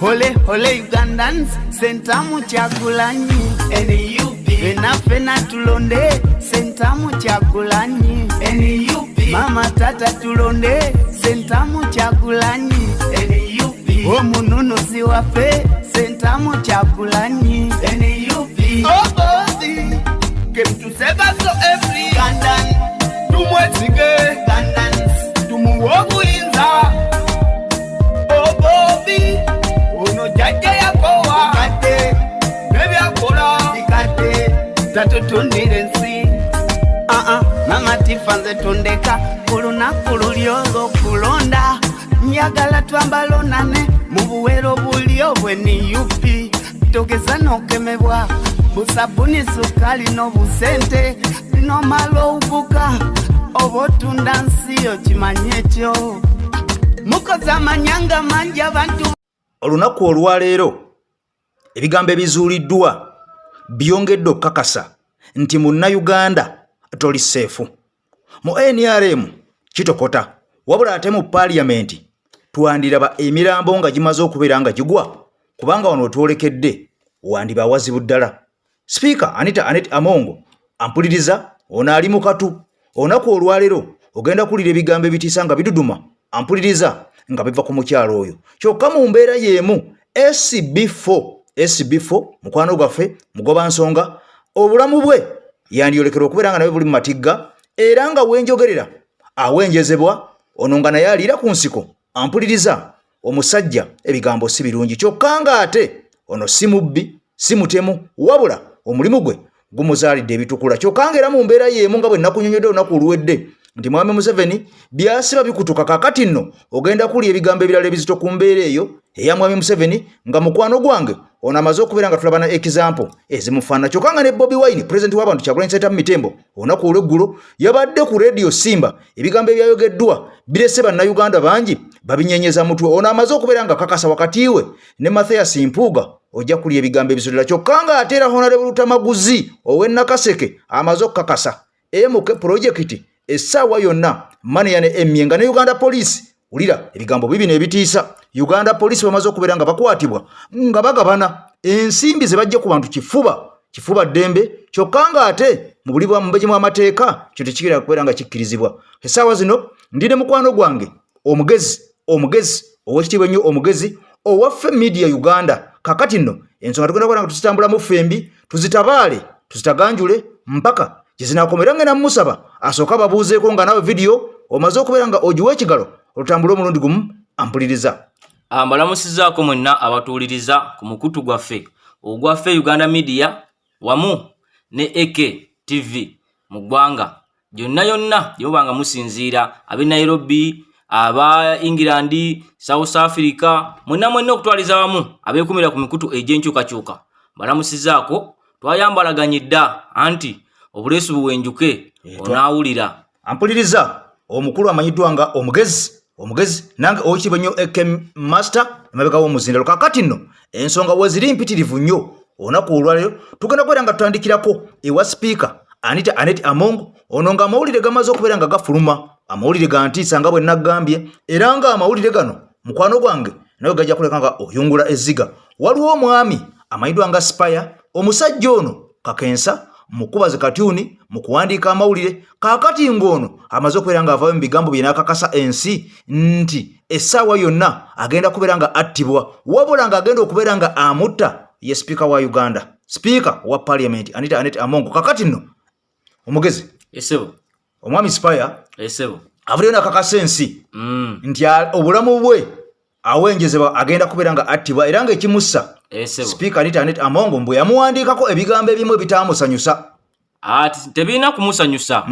Hole hole Ugandans sentamu Kyagulanyi NUP fena fena tulonde sentamu Kyagulanyi NUP mama tata tulonde sentamu Kyagulanyi NUP omununuzi waffe sentamu Kyagulanyi NUP Bobi kemtuseba so every Ugandan tumwesige Ugandans tumuwobuyinza Bobi ono jaja yakowa kate nebyakola ikate tatutundire nsi mama tifanze tondeka olunaku lulyo kulonda njagala twambalonane mu buwero bulyo bweni yupi togeza nokemebwa busabuni sukali n'obusente bino malo ubuka obotunda nsi okimanyekyo mukoza amanyanga mangi abantu. Olunaku olwaleero ebigambo ebizuuliddwa byongedde okukakasa nti Munnayuganda toli seefu. Mu NRM kitokota wabula ate mu paaliyamenti twandiraba emirambo nga gimaze okubeera nga gigwa kubanga wano otwolekedde wandiba wazibu ddala. Speaker Anita Amongo ampuliriza ono ali mu katu. Olunaku olwaleero ogenda kulira ebigambo ebitiisa nga biduduma ampuliriza nga biva ku mukyalo oyo. Kyokka mu mbeera y'emu SB4 mukwano gwaffe mugoba nsonga obulamu bwe yandiyolekera okubeera nga nawe buli mu matigga era nga wenjogerera awenjezebwa ono nga naye aliira ku nsiko ampuliriza omusajja ebigambo si birungi. Kyokka nga ate ono si mubbi si mutemu wabula omulimu gwe gumuzaalidde ebitukula. Kyokka nga era mu mbeera y'emu nga bwe nakunyonyodde olunaku oluwedde nti Mwami Museveni byasiba bikutuka kakati nno ogenda kuli ebigambo ebirala ebizito ku mbeera eyo eya Mwami Museveni nga mukwano gwange ono amaze okubeera nga tulabana example ezimufaana. Kyokka nga ne Bobi Wine president w'abantu Kyagulanyi Ssentamu mu Mitembo olunaku olw'eggulo yabadde ku radio Simba ebigambo ebyayogeddwa birese bannayuganda bangi babinyenyeza mutwe. Ono amaze okubeera nga kakasa wakati we ne Mathias Mpuuga ojja kuli ebigambo ebizulira. Kyokka nga ate era Honorable Lutamaguzi ow'Ennakaseke amaze okukakasa MK project essaawa yonna mane yane emyenga ne Uganda Police ulira ebigambo bibino ebitiisa. Uganda Police bamaze okubeera nga bakwatibwa nga bagabana ensimbi ze bajja ku bantu kifuba ddembe. Kyokka nga ate mu buli bwambeje mu amateeka kyo tekigera kubeera nga kikkirizibwa. Essaawa zino ndine mukwano gwange omugezi ow'ekitiibwa ennyo omugezi owaffe media Uganda. Kakati nno ensonga tugenda kubeera nga tuzitambulamu ffembi tuzitabaale tuzitaganjule mpaka gyezinakomera ngenda musaba asooka babuuzeeko nga nawe video omaze okubeera nga ogiwa ekigalo olutambula omulundi gumu ampuliriza. Mbalamusizaako mwenna abatuuliriza ku mukutu gwaffe ogwaffe Uganda Media wamu ne AK TV mu ggwanga gyonna yonna gye mubanga musinziira ab'e Nairobi aba England South Africa mwenna okutwaliza wamu abeekumira ku mikutu egy'enkyukakyuka. Mbalamusizaako twayambalaganye dda anti obuleesu buwenjuke onaawulira. Ampuliriza omukulu amanyiddwa nga omugezi nange owekitiibwa nnyo AK Master emabega w'omuzindalo. Kakati nno ensonga weziri mpitirivu nnyo olunaku olwaleero tugenda kubeera nga tutandikirako ewa Speaker Anita Amongo ono nga amawulire gamaze okubeera nga gafuluma amawulire ga Entiisa nga bwe nagambye era nga amawulire gano mukwano gwange nawe gajja kuleka nga oyungula ezziga. Waliwo omwami amanyiddwa nga Spire omusajja ono kakensa mukubaze katyuni mu kuwandiika amawulire. Kakati ng'ono amaze okubeera nga avaayo mu bigambo bye n'akakasa ensi nti essaawa yonna agenda kubeera nga attibwa wabula nga agenda okubeera nga amutta ye Speaker wa Uganda, Speaker wa Parliament Anita Amongo. Kakati nno omugezi omwami Spire avuddeyo n'akakasa ensi nti obulamu bwe awenjezebwa agenda kubeera nga attibwa era nga ekimussa Speaker Anita Amongo mbwe yamuwandiikako ebigambo ebimu ebitaamusanyusa. Tebirina kumusanyusa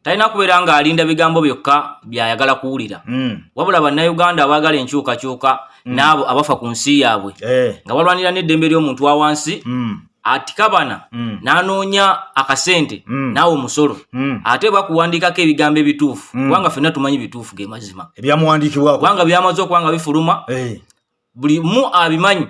talina kubeera nga alinda bigambo byokka byayagala kuwulira wabula bannayuganda abaagala enkyukakyuka n'abo abafa ku nsi yaabwe nga balwanira n'eddembe ly'omuntu wa wansi atikabana n'anoonya akasente naawe omusolo ate bakuwandiikako ebigambo ebituufu kubanga ffenna tumanyi bituufu ge mazima ebyamuwandiikibwako kubanga byamaze okuba nga bifuluma buli mu abimanyi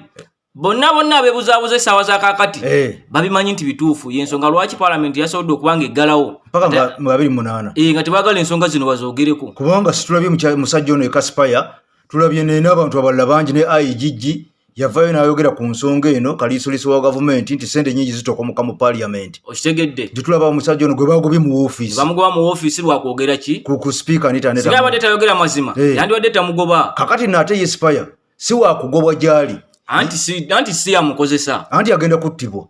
bonna abebuzaabuza essaawa za kakati babimanyi nti bituufu yensonga lwaki Parliament yasobodde okubanga eggalawo mpaka mu 28 nga tebaagala ensonga zino bazoogereko kubanga situlabye musajja ono Spire tulabye n'abantu abalala bangi ne IGG yavayo n'ayogera ku nsonga eno kaliisolisi wa gavumenti nti sente nyingi zitokomoka mu parliament. Okitegedde? Tulaba omusajja ono gwe bagobye mu woofiisi. Bamugoba mu woofiisi lwakwogera ki? Ku speaker Anita Neta. Singa badde tayogera mazima. Yandiwadde tamugoba. Kakati nate yespire si wa kugobwa gyali. Anti si yamukozesa. Anti agenda kuttibwa.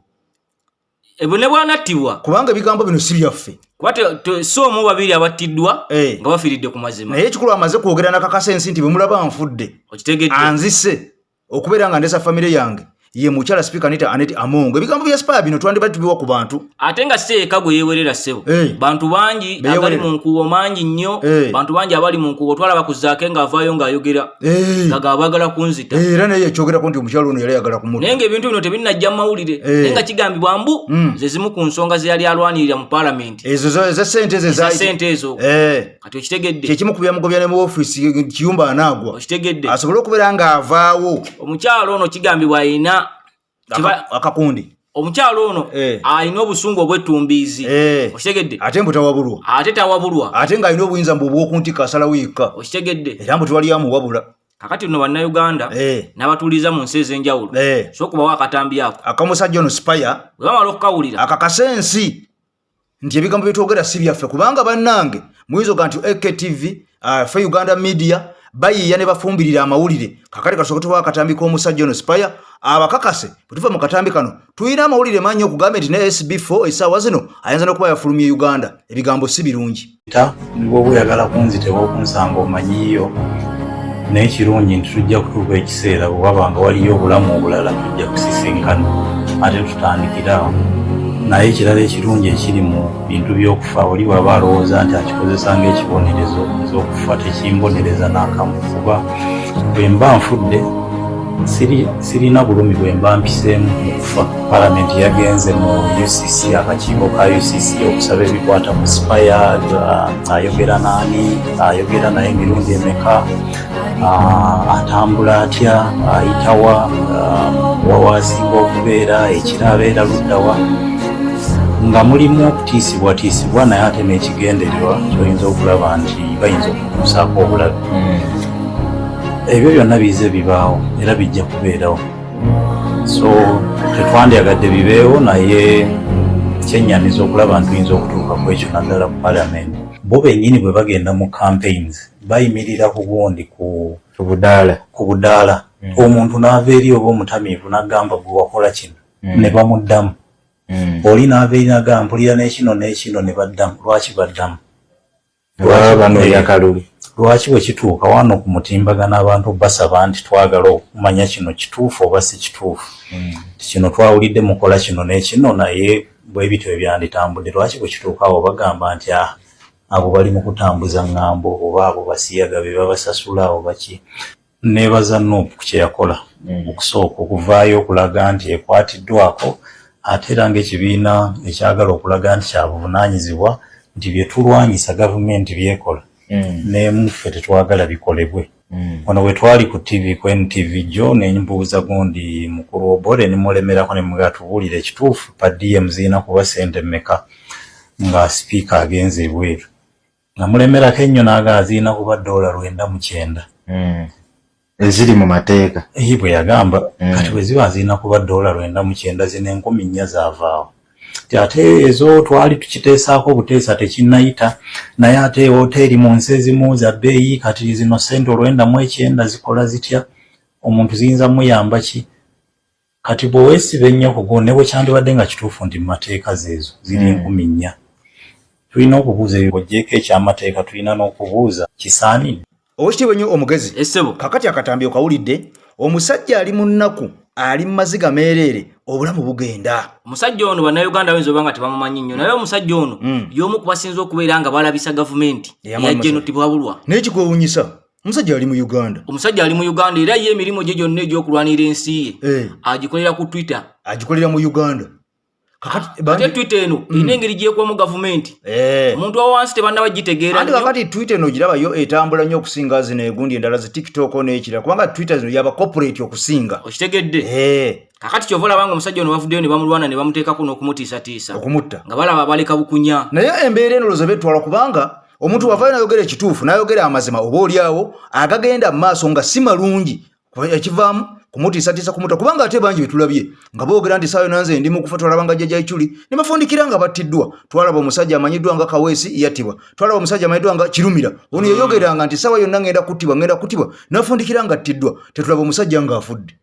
Ebo ne bw'anattibwa. Kubanga ebigambo bino si byaffe. Kwate so mu babiri abattiddwa nga bafiiridde ku mazima. Naye ekikulu amaze kwogera nakakasa ensi nti bwe mulaba nfudde. Okitegedde? Anzise okubeera nga ndesa famire yange ye mukyala speaker Anita Anet Amongo. Ebigambo bya spire bino twandibadde tubiwa ku bantu. Ate nga si eka gwe yeewerera ssebo. Bantu bangi abali mu nkubo mangi nnyo. Bantu bangi abali mu nkubo twalaba ku Zaake ng'avaayo ng'ayogera. Nga baagala kunzita. Era naye ekyogerako nti omukyala ono yali ayagala kumutta. Naye ng'ebintu bino tebinnajja mu mawulire. Naye nga kigambibwa mbu ze zimu ku nsonga ze yali alwanirira mu parliament. Ezo za ssente ezo. Kati okitegedde? Kyekimu ku byamugobya ne mu woofiisi kiyumba anaagwa. Okitegedde? Asobole okubeera ng'avaawo. Omukyalo ono kigambibwa ayina akakundi. Omukyalo ono alina obusungu obwettumbiizi. Okitegedde? Ate mbu tawabulwa. Ate tawabulwa. Ate ng'alina obuyinza mbu obw'okuntikka asalawo yekka. Okitegedde? Era mbu tewali amuwabula. Kakati nno bannayuganda n'abatuuliza mu nsi ez'enjawulo sookubawo akatambi ako akamusajja ono spire bwe bamala okukawulira akakasa ensi nti ebigambo byetwogera si byaffe kubanga bannange muyinza oga nti AKTV fe Uganda Media bayiiya ne bafumbirira amawulire. Kakati kasooke tubawo akatambi k'omusajja ono spire abakakase bwe tuva mu katambi kano tulina amawulire manyi okugamba nti ne SB4 essaawa zino ayinza n'okuba yafulumye Uganda. Ebigambo si birungi. Bw'oba oyagala kunzita oba omanyiyo naye kirungi nti tujja kutuuka ekiseera bwe waba nga waliyo obulamu obulala tujja kusisinkana ate tutandikirawo. Naye ekirala ekirungi ekiri mu bintu by'okufa oli bw'aba alowooza nti akikozesa ng'ekibonerezo ez'okufa tekimbonereza n'akamu kuba bwe mba nfudde sirina bulumi bwe mba mpiseemu mu kufa. Palamenti yagenze mu UCC akakiiko ka UCC okusaba ebikwata ku spire ayogera naani ayogera naye emirundi emeka atambula atya ayitawa wawasinga okubeera ekira abeera luddawa nga mulimu okutiisibwatiisibwa naye ate n'ekigendererwa kyoyinza okulaba nti bayinza okukusaako obulabe. Ebyo byonna bize bibaawo era bijja kubeerawo, so tetwandyagadde bibeewo naye kyennyaniza okulaba nti tuyinza okutuuka ku ekyo naddala ku palamenti. Bo bennyini bwe bagenda mu campaigns bayimirira ku gundi ku budaala. Omuntu n'ava eri oba omutamiivu n'agamba gwe wakola kino ne bamuddamu. Oli n'ava eri n'agamba mpulira n'ekino ne baddamu. Lwaki baddamu? Lwaki bwe kituuka wano ku mutimbagano abantu basaba nti twagala okumanya kino kituufu oba si kituufu. Kino twawulidde mukola kino n'ekino naye bwe bityo ebyanditambudde. Lwaki bwe kituuka awo bagamba nti abo bali mu kutambuza ŋŋambo oba abo basiyaga be babasasula oba ki. Neebaza Nuupu ku kye yakola okusooka okuvaayo okulaga nti ekwatiddwako ate era ng'ekibiina ekyagala okulaga nti kya buvunaanyizibwa nti bye tulwanyisa gavumenti byekola n'emuffe tetwagala bikolebwe. Wano we twali ku TV ku NTV jo ne mbuuza gundi mukulu Obore ne mulemerako ne mugatubuulira ekituufu pa DM zina kuba sente mmeka nga speaker agenze ebweru. Namulemerako ennyo n'agamba zirina kuba $900 eziri mu mateeka. Bwe yagamba kati bwe ziba zirina kuba $900 zino 4,000 zaavaawo. Ate ezo twali tukiteesaako obuteesa tekinnayita naye ate hoteeri mu nsi ezimu za bbeeyi kati zino ssente 900 zikola zitya omuntu ziyinza muyamba ki? Kati bw'oweesiba ennyo ku ne bwe kyandibadde nga kituufu nti mu mateeka zeezo ziri 4,000. Tulina okubuuza ebyogyeko ekyamateeka tulina n'okubuuza kisaanidde. Oweekitiibwa nnyo omugezi essebo kakati akatambi okawulidde omusajja ali mu nnaku ali mu maziga meereere obulamu bugenda. Omusajja ono bannayuganda bayinza oba nga tebamumanyi nnyo naye omusajja ono y'omu ku basinza okubeera nga balabisa gavumenti eyajja eno tibwabulwa. Naye kikwewuunyisa omusajja ali mu Uganda. Omusajja ali mu Uganda era ye emirimu gye gyonna egy'okulwanira ensi ye agikolera ku Twitter. Agikolera mu Uganda. Ate Twitter eno ine engeri gyekuwamu gavumenti. Omuntu wa wansi tebannaba gitegeera. Ate kakati Twitter eno giraba yo etambula nnyo okusinga zino egundi endala zi TikTok n'ekirala kubanga Twitter zino yaba corporate okusinga. Okitegedde? Kakati kyova olabanga omusajja ono bavuddeyo ne bamulwana ne bamuteekako n'okumutiisatiisa. Okumutta. Nga balaba baleka bukunya. Naye embeera eno loza betwala kubanga omuntu wavayo n'ayogera ekituufu n'ayogera amazima oba oliawo agagenda mu maaso nga si malungi. Ekivaamu kumutiisatiisa kumuta kubanga ate bangi betulabye nga boogera nti saayo nanze ndi mu kufa twalaba nga jjajja Ichuli ne bafundikira nga battiddwa twalaba omusajja amanyiddwa nga Kaweesi yattibwa twalaba omusajja amanyiddwa nga Kirumira ono yayogeranga nti saawa yonna ngenda kuttibwa n'afundikira nga attiddwa tetulaba omusajja nga afudde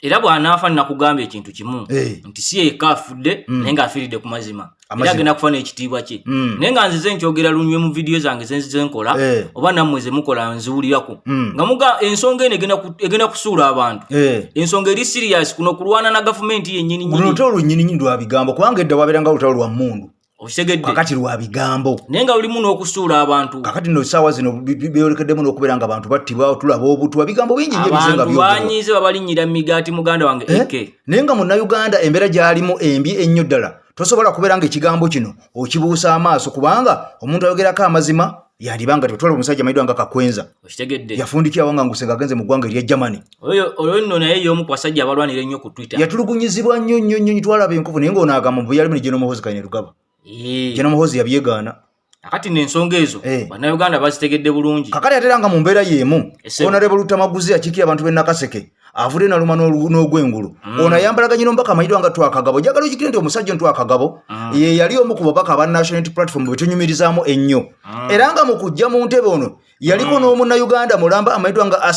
era bw'anaafa nakugamba ekintu kimu nti si yekka afudde naye ng'afiiridde ku mazima era agenda kufa n'ekitiibwa kye naye nga nzize nkyogera lunywe mu vidiyo zange zenzize nkola oba nammwe ze mukola nziwulirako nga muga ensonga eno egenda kusuula abantu ensonga eri sirias kuno kulwana na gavumenti yennyini luno lutalo lwennyini lwa bigambo kubanga edda wabeeranga lutalo lwa mmundu okitegedde kakati lwa bigambo naye nga lulimu n'okusuula abantu kakati no essaawa zino byolekeddemu n'okubeera nga abantu battibwa tulaba obutwa bigambo bingi nnyo ebizenga abantu banyiize babalinnyira migaati muganda wange eke naye nga munnayuganda embeera gy'alimu embi ennyo ddala tosobola kubeera nga ekigambo kino okibuusa amaaso kubanga omuntu ayogerako amazima yandibanga tetwala omusajja amanyiddwa nga Kakwenza okitegedde yafundikira wanga ngusenga agenze mu ggwanga erya Germany oyo nno naye y'omu ku basajja abalwanira ennyo ku Twitter yatulugunyizibwa nnyo twalaba enkofu naye ng'onaagamba mu buyalimu ne General Muhoozi Kainerugaba General Muhoozi yabyegaana kakati n'ensonga ezo bannayuganda bazitegedde bulungi kakati ate era nga mu mbeera y'emu Honorable Lutamaguzi akiikira abantu b'e Nakaseke avudde naluma n'ogwengulu ono ayambalaganye n'omubaka amanyiddwa nga Twakagabo njagala okikire nti omusajja Twakagabo ye yali omu ku babaka aba National Unity Platform bwe tunyumirizaamu ennyo era nga mu kujja mu ntebe ono yaliko n'omunnayuganda mulamba amanyiddwa nga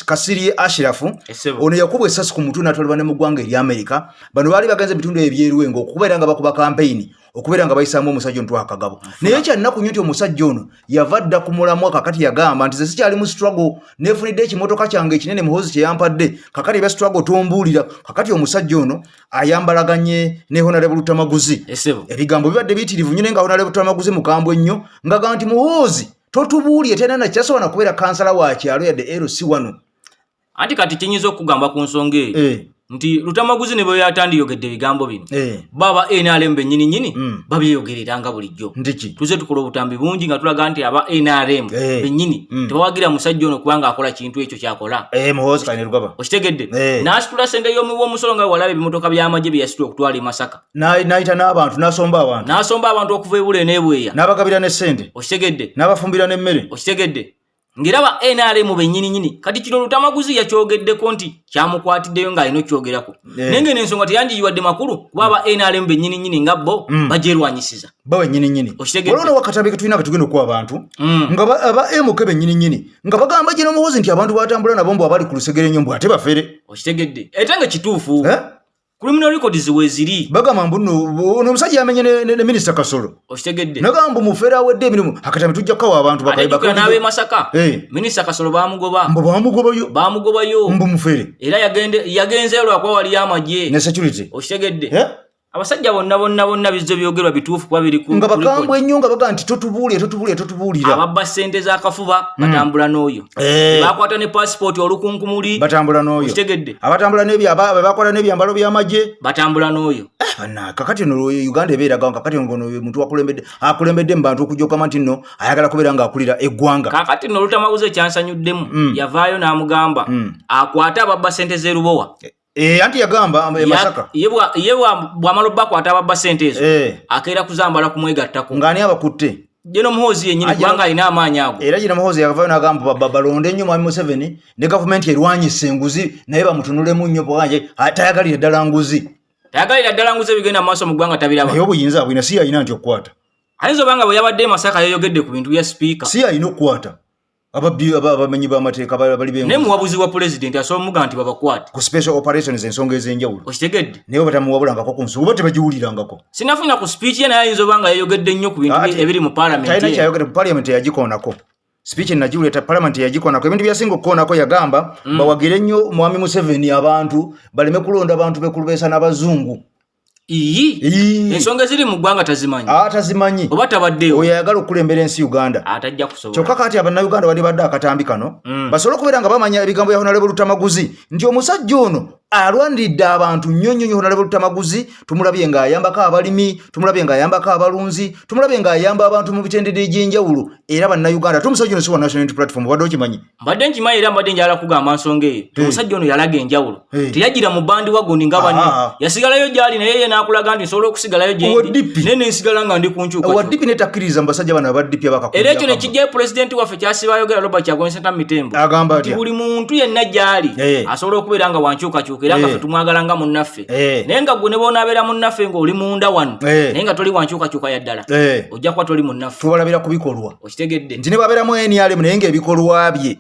Kasirye Ashirafu ono yakubwa essasi ku mutwe n'atwalibwa ne mu ggwanga erya Amerika bano baali bagenze ebitundu ebyeruwengo okubeera nga bakuba kampeyini okubeera nga bayisaamu omusajja Twakagabo naye kyannaku nnyo nti omusajja ono yava dda ku mulamwa kakati yagamba nti ze sikyali mu struggle neefunidde ekimotoka kyange ekinene Muhoozi kye yampadde kakati eba struggle tombuulira kakati omusajja ono ayambalaganye ne Honorable Lutamaguzi ebigambo bibadde biyitirivu nnyo naye nga Honorable Lutamaguzi mukambwe nnyo ng'agamba nti Muhoozi totubuulye tena nakyasobola kubeera kansala wa kyalo yadde LC wano anti kati kinyinza okugamba ku nsonga eyo nti Lutamaguzi ne bwe yatandiyogedde ebigambo bino baba NRM bennyini babyeyogereranga bulijjo tuze tukola obutambi bungi nga tulaga nti aba NRM bennyini tebawagira musajja ono kubanga akola kintu ekyo kyakola Muhoozi Kainerugaba okitegedde n'asitula sente y'omuwoomusolo nga walaba ebimotoka by'amagye bye yasitula okutwala e Masaka n'ayita n'abantu n'asomba abantu okuva ebule n'ebweya n'abagabira ne ssente okitegedde n'abafumbira n'emmere okitegedde ngiraba NRM bennyini kati kino Lutamaguzi yakyogeddeko nti kyamukwatiddeyo ng'alina okyogerako naye ngeno ensonga teyandiyiwadde makulu kuba aba NRM bennyini nga bo bagyerwanyisiza bo bennyini olwono wakatambi ke tulina katugenda okuwa abantu nga aba MK bennyini nga bagamba General Muhoozi nti abantu batambula nabo mbu abali ku lusegere nnyo mbu ate bafere okitegedde ate nga kituufu criminal records weziri bagamba mbu no omusajja yamenye ne Minister Kasolo okitegedde nagamba mufera awedde emirimu akatambi tujja kukawa abantu bakayibaka n'ab'e Masaka Minister Kasolo bamugobayo mbu mufere era yagenze lwakwa wali amagye ne security okitegedde abasajja bonna bizzo byogerwa bituufu kuba biri ku nga bakambwe ennyo nga baga nti totubuulira ababba ssente z'akafuba batambula n'oyo bakwata ne passport olukunkumuli batambula n'oyo okitegedde abatambula bakwata n'ebyambalo by'amagye batambula n'oyo kakati no Uganda ebeeraga kakati ngono muntu akulembedde mu bantu okujjokama nti nno ayagala kubeera ng'akulira eggwanga kakati no Lutamaguzi ekyansanyuddemu yavaayo n'amugamba akwate ababba ssente z'erubowa anti yagamba Masaka ye bw'amala obbakwata ababba ssente ezo akeera kuzambala kumwegattako ng'ani abakutte General Muhoozi yennyini kubanga alina amaanyi ago era General Muhoozi yavaayo n'agamba balonde nnyo Mwami Museveni ne gavumenti erwanyisa enguzi naye bamutunulemu nnyo bwanje tayagalira ddala nguzi ebigenda mu maaso mu ggwanga tabiraba naye obuyinza abwina si yalina nti okukwata ayinza obanga bwe yabadde Masaka yayogedde ku bintu bya sipiika si yalina okukwata abamenyi b'amateeka bali benguzi naye muwabuzi wa pulezidenti asobola omuga nti babakwate ku special operations ensonga ez'enjawulo okitegedde naye batamuwabulangako ku nsi oba tebagiwulirangako sinafuna ku speech ye naye ayinza obanga yayogedde nnyo ku bintu ebiri mu parliament talina kyayogedde ku parliament yagikoonako speech nagiwulira parliament yagikoonako ebintu byasinga okukoonako yagamba bawagire nnyo Mwami Museveni abantu baleme kulonda abantu bekulubeesa n'abazungu ensonga eziri mu ggwanga tazimanyi oba tabaddeyo oyo ayagala okulembera ensi Uganda atajja kusobola kyokka kati abannayuganda badde akatambi kano basobole okubeera nga bamanya ebigambo bya Honorable Lutamaguzi nti omusajja ono alwandiridde abantu nnyo Honorable Lutamaguzi tumulabye ng'ayambako abalimi tumulabye ng'ayambako abalunzi tumulabye ng'ayamba abantu mu bitendera egy'enjawulo era bannayuganda tumusajja ono si wa National Unity Platform badde okimanyi mbadde nkimanyi era mbadde njala kugamba nsonga eyo omusajja ono yalaga enjawulo teyagira mu bandi wagoni nga banne yasigalayo gyali naye ye n'akulaga nti nsobola okusigalayo gyendi naye nensigala nga ndi ku nkyuka waddipi netakkiriza mu basajja bano abaddipi abakakuja era ekyo ne kijja pulezidenti waffe kyasibayogera Robert Kyagulanyi Ssentamu Mitembo agamba atya buli muntu yenna gyali asobola okubeera nga wankyukakyuka era nga ffe tumwagala nga munnaffe naye nga gwe ne boonabeera munnaffe ng'oli munda wano naye nga toli wankyukakyuka yaddala ojja kuba toli munnaffe tubalabira ku bikolwa okitegedde nti ne babeeramu NRM naye ng'ebikolwa bye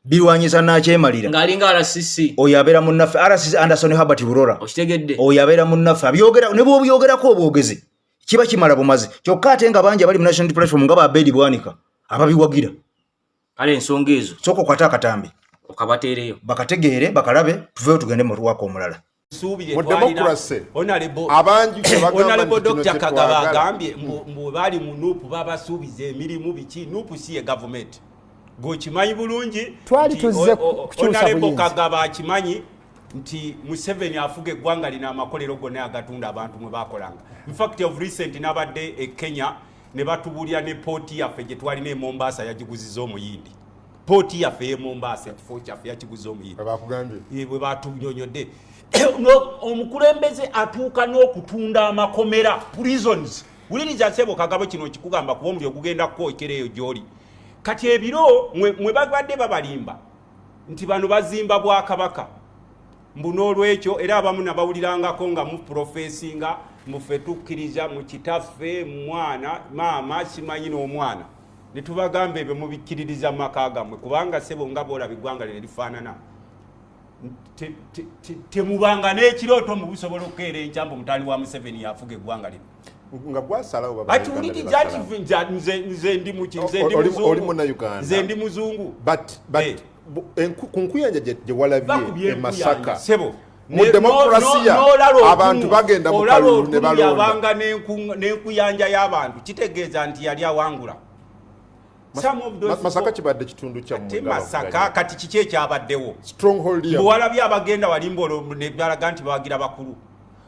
birwanyisa nakyemalira ng'alinga RCC oyo abeera munnaffe RCC Anderson Herbert Burora okitegedde oyo abeera munnaffe abyogera ne bw'obyogerako obwogezi kiba kimala bumazi kyokka ate nga bangi abali mu National Unity Platform nga Babedi Bwanika ababiwagira kale ensonga ezo sooka okwate akatambi okabateereyo bakategeere bakalabe tuveeyo tugende mu lwaka omulala mu demokrasi abangi Honorable Dr. Kagaba agambye mbu bali mu nuupu babasuubiza emirimu biki nuupu si ye gavumenti gwokimanyi bulungi twali tuzze kukyusa Honorable Kagaba akimanyi nti Museveni afuga eggwanga lina amakolero gonna agatunda abantu mwe bakolanga. In fact of recent nabadde e Kenya ne batubulya ne poti yaffe gye twalina e Mombasa yagiguziza omuyindi. Poti yaffe e Mombasa ekifo kyaffe yakiguziza omuyindi. Bakugambye bwe batunyonyodde omukulembeze atuuka n'okutunda amakomera prisons. Wuliriza Ssebo Kagabo kino kikugamba kuba omuli ogugenda kwokera eyo gy'oli. Kati ebiro mwe babadde babalimba nti bano bazimba Bwakabaka mbu n'olwekyo era abamu nabawulirangako nga mu profesinga muffe tukkiriza mu kitaffe mwana maama simanyi n'omwana ne tubagamba ebyo mubikkiririza mu maka gammwe kubanga Ssebo nga boolaba eggwanga lino lifaanana temubanga n'ekirooto mu busobola okukeera enkya mbu mutali wa Museveni yafuga eggwanga lino nga gwasalawo ati uliriza ati nze ndi muki nze ndi muzungu but kunkuyanja gye walabye Masaka Ssebo mu demokrasiya abantu bagenda mu kalulu ne balonda abanga n'enkuyanja y'abantu kitegeeza nti yali awangula Masaka kibadde kitundu kya Masaka kati kiki ekyabaddewo stronghold ya walabye abagenda walimbolo ne balaga nti bawagira bakulu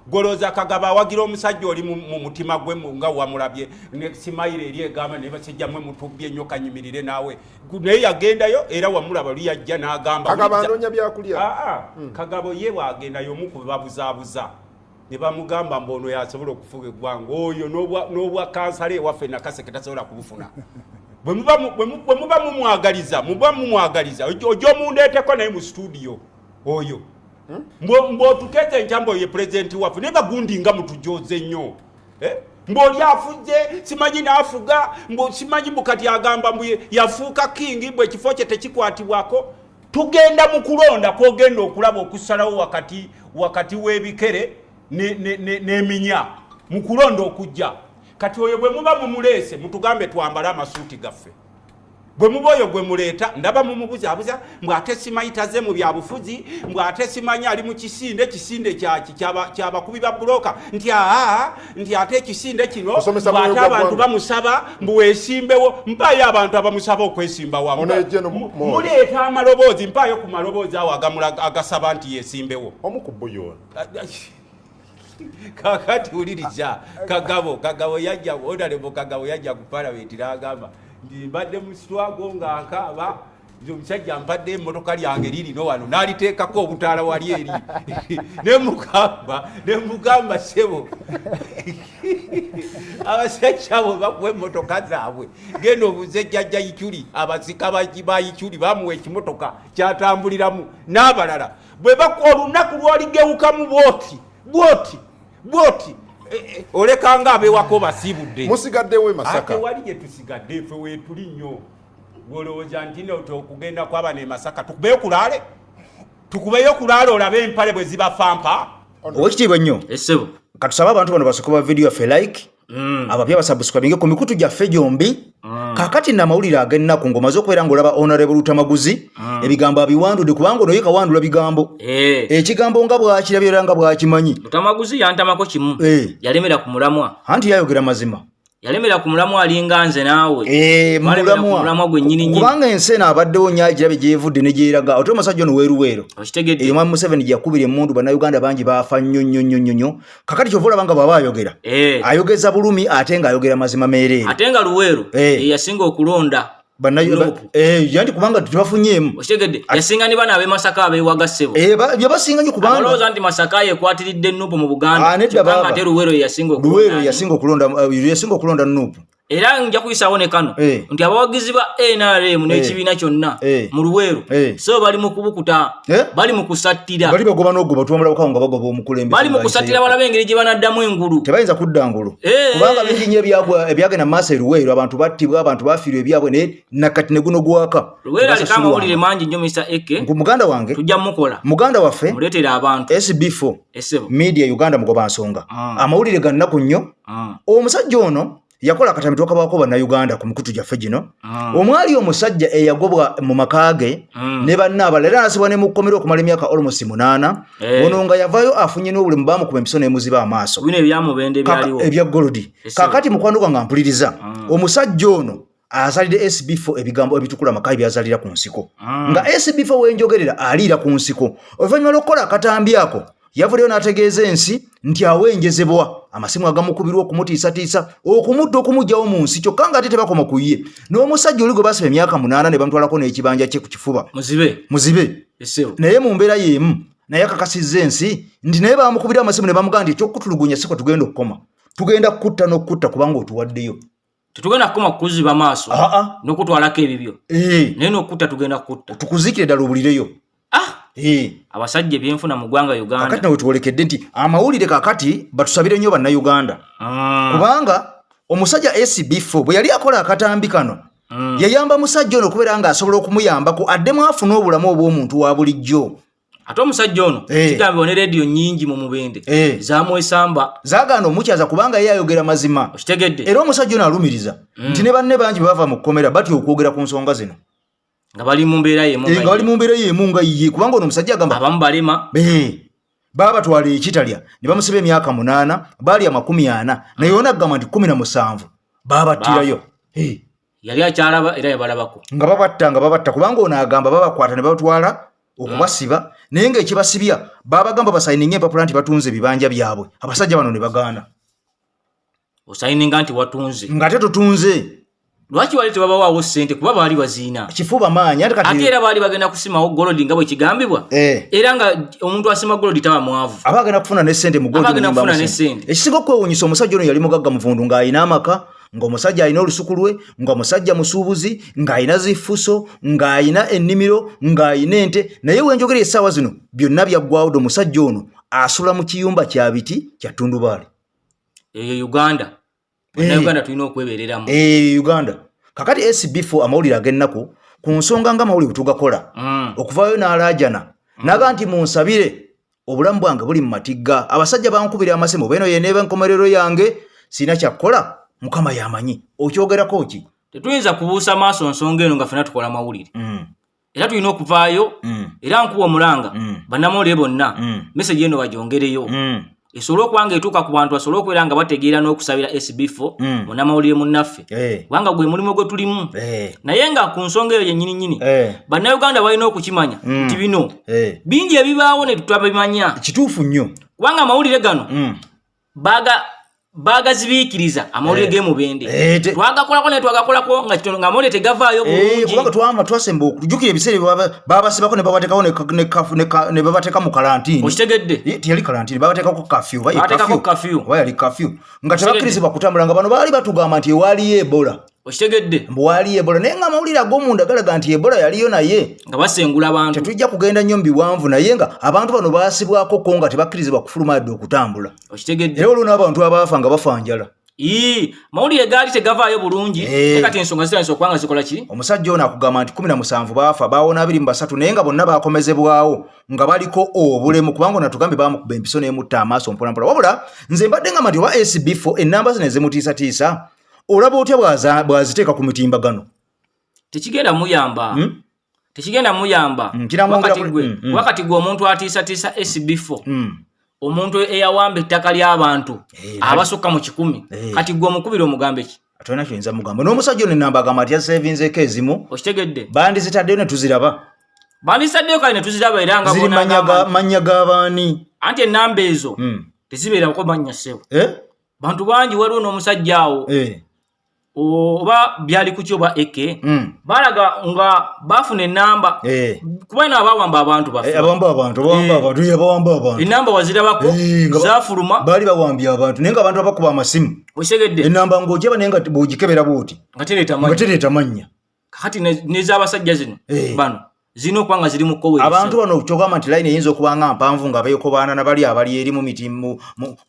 Goloza Kagaba awagira omusajja oli mu mutima gwe nga wamulabye ne simayire eri egamba ne basajja mwe mutubye nnyo kanyimirire naawe naye yagendayo era wamulaba liyajja n'agamba Kagaba anonya byakulya Kagabo ye wagenda yomu ku babuzaabuza ne bamugamba mbono yasobola okufuga eggwanga oyo n'obwa kansale waffe nakaseke tasobola kubufuna bwe muba mumwagaliza ojo mundeeteko naye mu studio oyo mbo tukete njambo ye president wafu ne bagundi nga mutujoze nnyo mbo lyafuze simanyi nafuga mbo simanyi bukati agamba mbu yafuuka kingi bwe kifo kye tekikwatibwako tugenda mu kulonda kwogenda okulaba okusalawo wakati w'ebikere n'eminya mu kulonda okujja kati oyo bwe muba mumulese mutugambe twambala amasuuti gaffe bwe muboyo gwe muleeta ndaba mumubuzabuza mbwate simayitaze mu byabufuzi mbwate simanyi ali mu kisinde kyabakubi ba buloka nti ate ekisinde kino mbwate abantu bamusaba mbuweesimbewo mpaayo abantu abamusaba okwesimba wamu muleeta amaloboozi mpaayo ku maloboozi awo agasaba nti yeesimbewo omukubuyo kakati uliriza Kagabo yajja Honorable Kagabo yajja ku parliament n'agamba mbadde musitwago ng'akaaba omusajja mpadde emmotoka lyange lirino wano n'aliteekako obutaala wali eri nemugamba Ssebo abasajja abo bakuwa emmotoka zaabwe genda obuze jjajja Ichuli abasika ba Ichuli bamuwa ekimotoka kyatambuliramu n'abalala bwe olunaku lwaligewukamu bwoti olekanga abewako basibudde musigaddewo Masaka ate wali gye tusigadde efe weetuli nnyo golowooza nti okugenda kwaba ne Masaka tukubeyo kulaale olabe empale bwe zibafampa owekitiibwa nnyo Ssebo katusaba abantu bano basooka ba video yaffe like abapya basubscribinge ku mikutu gyaffe gyombi kakati namawulire ag'ennaku ng'omaze okubeera ng'olaba Honorable Lutamaguzi ebigambo abiwandudde kubanga ono ye kawandula bigambo ekigambo nga bwakirabye era nga bwakimanyi Lutamaguzi yantamako kimu yalemera ku mulamwa anti yayogera mazima yalemera ku mulamu alinga nze naawe mulamu gwe nnyini kubanga ensena abaddewo nnyo girabe gyevudde ne gyeraga ate omusajja ono weeruweero okitegedde Mwami Museveni gyakubira emmundu bannayuganda bangi baafa nnyo kakati kyova olabanga bw'aba ayogera ayogeza bulumi ate ng'ayogera mazima meereere ate nga luweero yasinga okulonda yanti kubanga tebafunyeemu okitegedde yasinga ne bana ab'e Masaka abeewagasebo bye basinga nnyo kubanga balowooza nti Masaka yekwatiridde Nuupu mu Buganda kyokka ate luweero yasinga okulonda Nuupu era nja kuyisaawo ne kano nti abawagizi ba NRM n'ekibiina kyonna mu Luweero so bali mu kubukuta bali mu kusattira bali bagoba n'ogoba tuwamulabako nga bagoba omukulembeze bali mu kusattira balabe engeri gye banaddamu engulu tebayinza kudda ngulu kubanga bingi nnyo ebyagenda mu maaso Luweero abantu battibwa abantu bafiirwa ebyabwe naye nakati ne guno gwaka Luweero aliko amawulire mangi nnyo Mr. Eke muganda wange tujja mukola muganda waffe muleetera abantu SB4 media Uganda mugoba nsonga amawulire ga nnaku nnyo omusajja ono yakola akatambi kabako bannayuganda ku mikutu gyaffe gino omwali omusajja eyagobwa mu makaage ne bannaabala era nasibwa ne mu kkomera okumala emyaka almost 8 ono nga yavaayo afunye n'obulemu baamukuba emisono emuziba amaaso bino ebyamubende ebyaliwo ebya golodi kakati mukwano gwange ampuliriza omusajja ono azalide SB4 ebigambo ebitukula amakayi byazalira ku nsiko nga SB4 wenjogerera aliira ku nsiko oluvannyuma lw'okukola akatambi ako yavuleyo n'ategeeza ensi nti awenjezebwa amasimu agamukubirwa okumutiisatiisa okumudda okumugyawo mu nsi kyokka nga ate tebakoma ku ye n'omusajja oli gwe basiba emyaka 8 ne bamutwalako n'ekibanja kye ku kifuba muzibe naye mu mbeera y'emu naye akakasizza ensi nti naye bamukubira amasimu ne bamugamba nti ekyokutulugunya siko tugenda okukoma tugenda kukutta n'okukutta kubanga otuwaddeyo tetugenda kukoma kukuziba maaso n'okutwalako ebibyo naye n'okutta tugenda kukutta tukuzikire ddala obulireyo abasajja ebyenfuna mu ggwanga Uganda kakati nawe tuwolekedde nti amawulire kakati batusabire nnyo bannayuganda kubanga omusajja SB4 bwe yali akola akatambi kano yayamba musajja ono okubeera nga asobola okumuyambako addemu afuna obulamu obw'omuntu wa bulijjo ate omusajja ono kigambibwa ne rediyo nnyingi mu Mubende zamwesamba zaagaana omukyaza kubanga ye ayogera mazima okitegedde era omusajja ono alumiriza nti ne banne bangi bwe bava mu kkomera batya okwogera ku nsonga zino nga bali mu mbeera y'emu nga ye kubanga ono omusajja agamba abamu balema baba batwala ekitalya ne bamusiba emyaka 8 balya 40 naye ona agamba nti 17 babattirayo yali akyalaba era yabalabako nga babatta kubanga ono agamba babakwata ne batwala okubasiba naye ng'ekibasibya babagamba basayininga empapula nti batunze ebibanja byabwe abasajja bano ne bagaana osayininga nti watunze ng'ate tutunze lwaki wali tebabawaawo ssente kuba baali baziina kifuba maanyi ate era baali bagenda kusimawo golodi nga bwe kigambibwa era nga omuntu asima golodi taba mwavu aba agenda kufuna n'essente mu golodi ekisinga okwewuunyisa omusajja ono yali mugagga muvundu ng'alina amaka ng'omusajja alina olusuku lwe ng'omusajja musuubuzi ng'alina zifuso ng'alina ennimiro ng'alina ente naye wenjogera essaawa zino byonna byaggwawo omusajja ono asula mu kiyumba kya biti kya tundubaale eyo Uganda Uganda tulina okwebereramu Uganda kakati SB4 amawulire ag'ennaku ku nsonga nga amawulire tugakola okuvaayo n'alajana naga nti munsabire obulamu bwange buli mu matigga abasajja bankubira amasimu beno yeneeba enkomerero yange sina kyakkola mukama yamanyi okyogerako ki tetuyinza kubuusa maaso nsonga eno nga fena tukola mawulire era tulina okuvaayo era nkuwa omulanga bannamawulire bonna meseji eno bagyongereyo esobola okubanga etuuka ku bantu basobola okubeera nga bategeera n'okusabira SB4 munnamawulire munnaffe kubanga gwe mulimu gwe tulimu naye nga ku nsonga eyo yennyini bannayuganda balina okukimanya nti bino bingi ebibaawo ne tutabimanya kituufu nnyo kubanga amawulire gano bagazibiikiriza amawulire g'emubende twagakolako naye twagakolako nga kitono nga amawulire tegavaayo bulungi kubanga twama twasemba okujjukira ebiseera babasibako ne babateekawo ne babateeka mu kalantiini okitegedde tiyali kalantiini babateekako kafyu oba yali kafyu nga tebakkirizibwa kutambula nga bano baali batugamba nti ewaaliyo ebola okitegedde mbu waaliyo ebola naye nga amawulire ag'omunda galaga nti ebola yaliyo naye nga basengula abantu tetujja kugenda nnyo mu biwanvu naye nga abantu bano baasibwako ko nga tebakkirizibwa kufuluma yadde okutambula okitegedde era olwo n'abantu abaafa nga bafa njala mawulire gaali tegavaayo bulungi kati ensonga zitandise okubanga zikola ki omusajja ono akugamba nti 17 baafa baawona 23 naye nga bonna baakomezebwawo nga baliko obulemu kubanga natugambye baamukuba empiso n'emutta amaaso mpolampola wabula nze mbadde ngamba nti oba SB4 ennamba zino ezimutiisatiisa olaba otya bwaziteeka ku mitimbagano tekigenda muyamba tekigenda muyamba wakati gwe omuntu atiisatiisa SB4 omuntu eyawamba ettaka ly'abantu abasukka mu 100 kati gwe omukubira omugambe ki atona kyoyinza mugamba n'omusajja ono enamba agamba nti yasevinzeeko ezimu okitegedde bandizitaddeyo ne tuziraba bandizitaddeyo kale ne tuziraba era nga ziri mannya g'abaani anti ennamba ezo tezibeerako mannya ssebo bantu bangi waliwo n'omusajja awo oba byali kuki oba eke balaga nga bafuna ennamba kuba ina abawamba abantu ennamba wazirabako zafuluma baali bawambye abantu naye nga abantu abakuba amasimu osegedde ennamba ng'ojeba naye nga bw'ogikebera bw'oti nga tereeta mannya kakati n'ez'abasajja zino bano zino okuba nga ziri mu kkowe abantu bano kyogamba nti line eyinza okuba nga mpanvu nga beekobaana na bali abali eri mu miti mu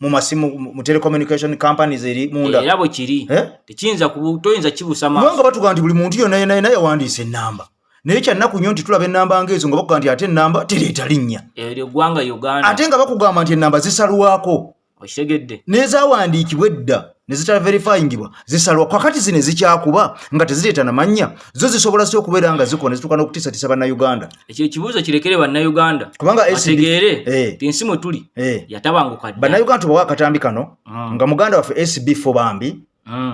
masimu mu telecommunication companies eri munda era bwe kiri tekiyinza toyinza kibuusa maaso nga batuga nti buli muntu yonna yena yawandiisa ennamba naye kyannaku nnyo nti tulaba ennamba ng'ezo nga bakuga nti ate ennamba tereeta linnya eryo ggwanga Uganda ate nga bakugamba nti ennamba zisalwako okisegedde n'ezaawandiikibwa edda ne zitala verifyingibwa zisalwa kakati zino ezikyakuba nga tezireeta na mannya zo zisobola si okubeera nga zikuba ne zituuka n'okutiisatiisa bannayuganda ekyo ekibuuzo kirekere bannayuganda kubanga bategeere ti ensi mwe tuli yatabanguka dda bannayuganda tubawa akatambi kano nga muganda waffe SB4 bambi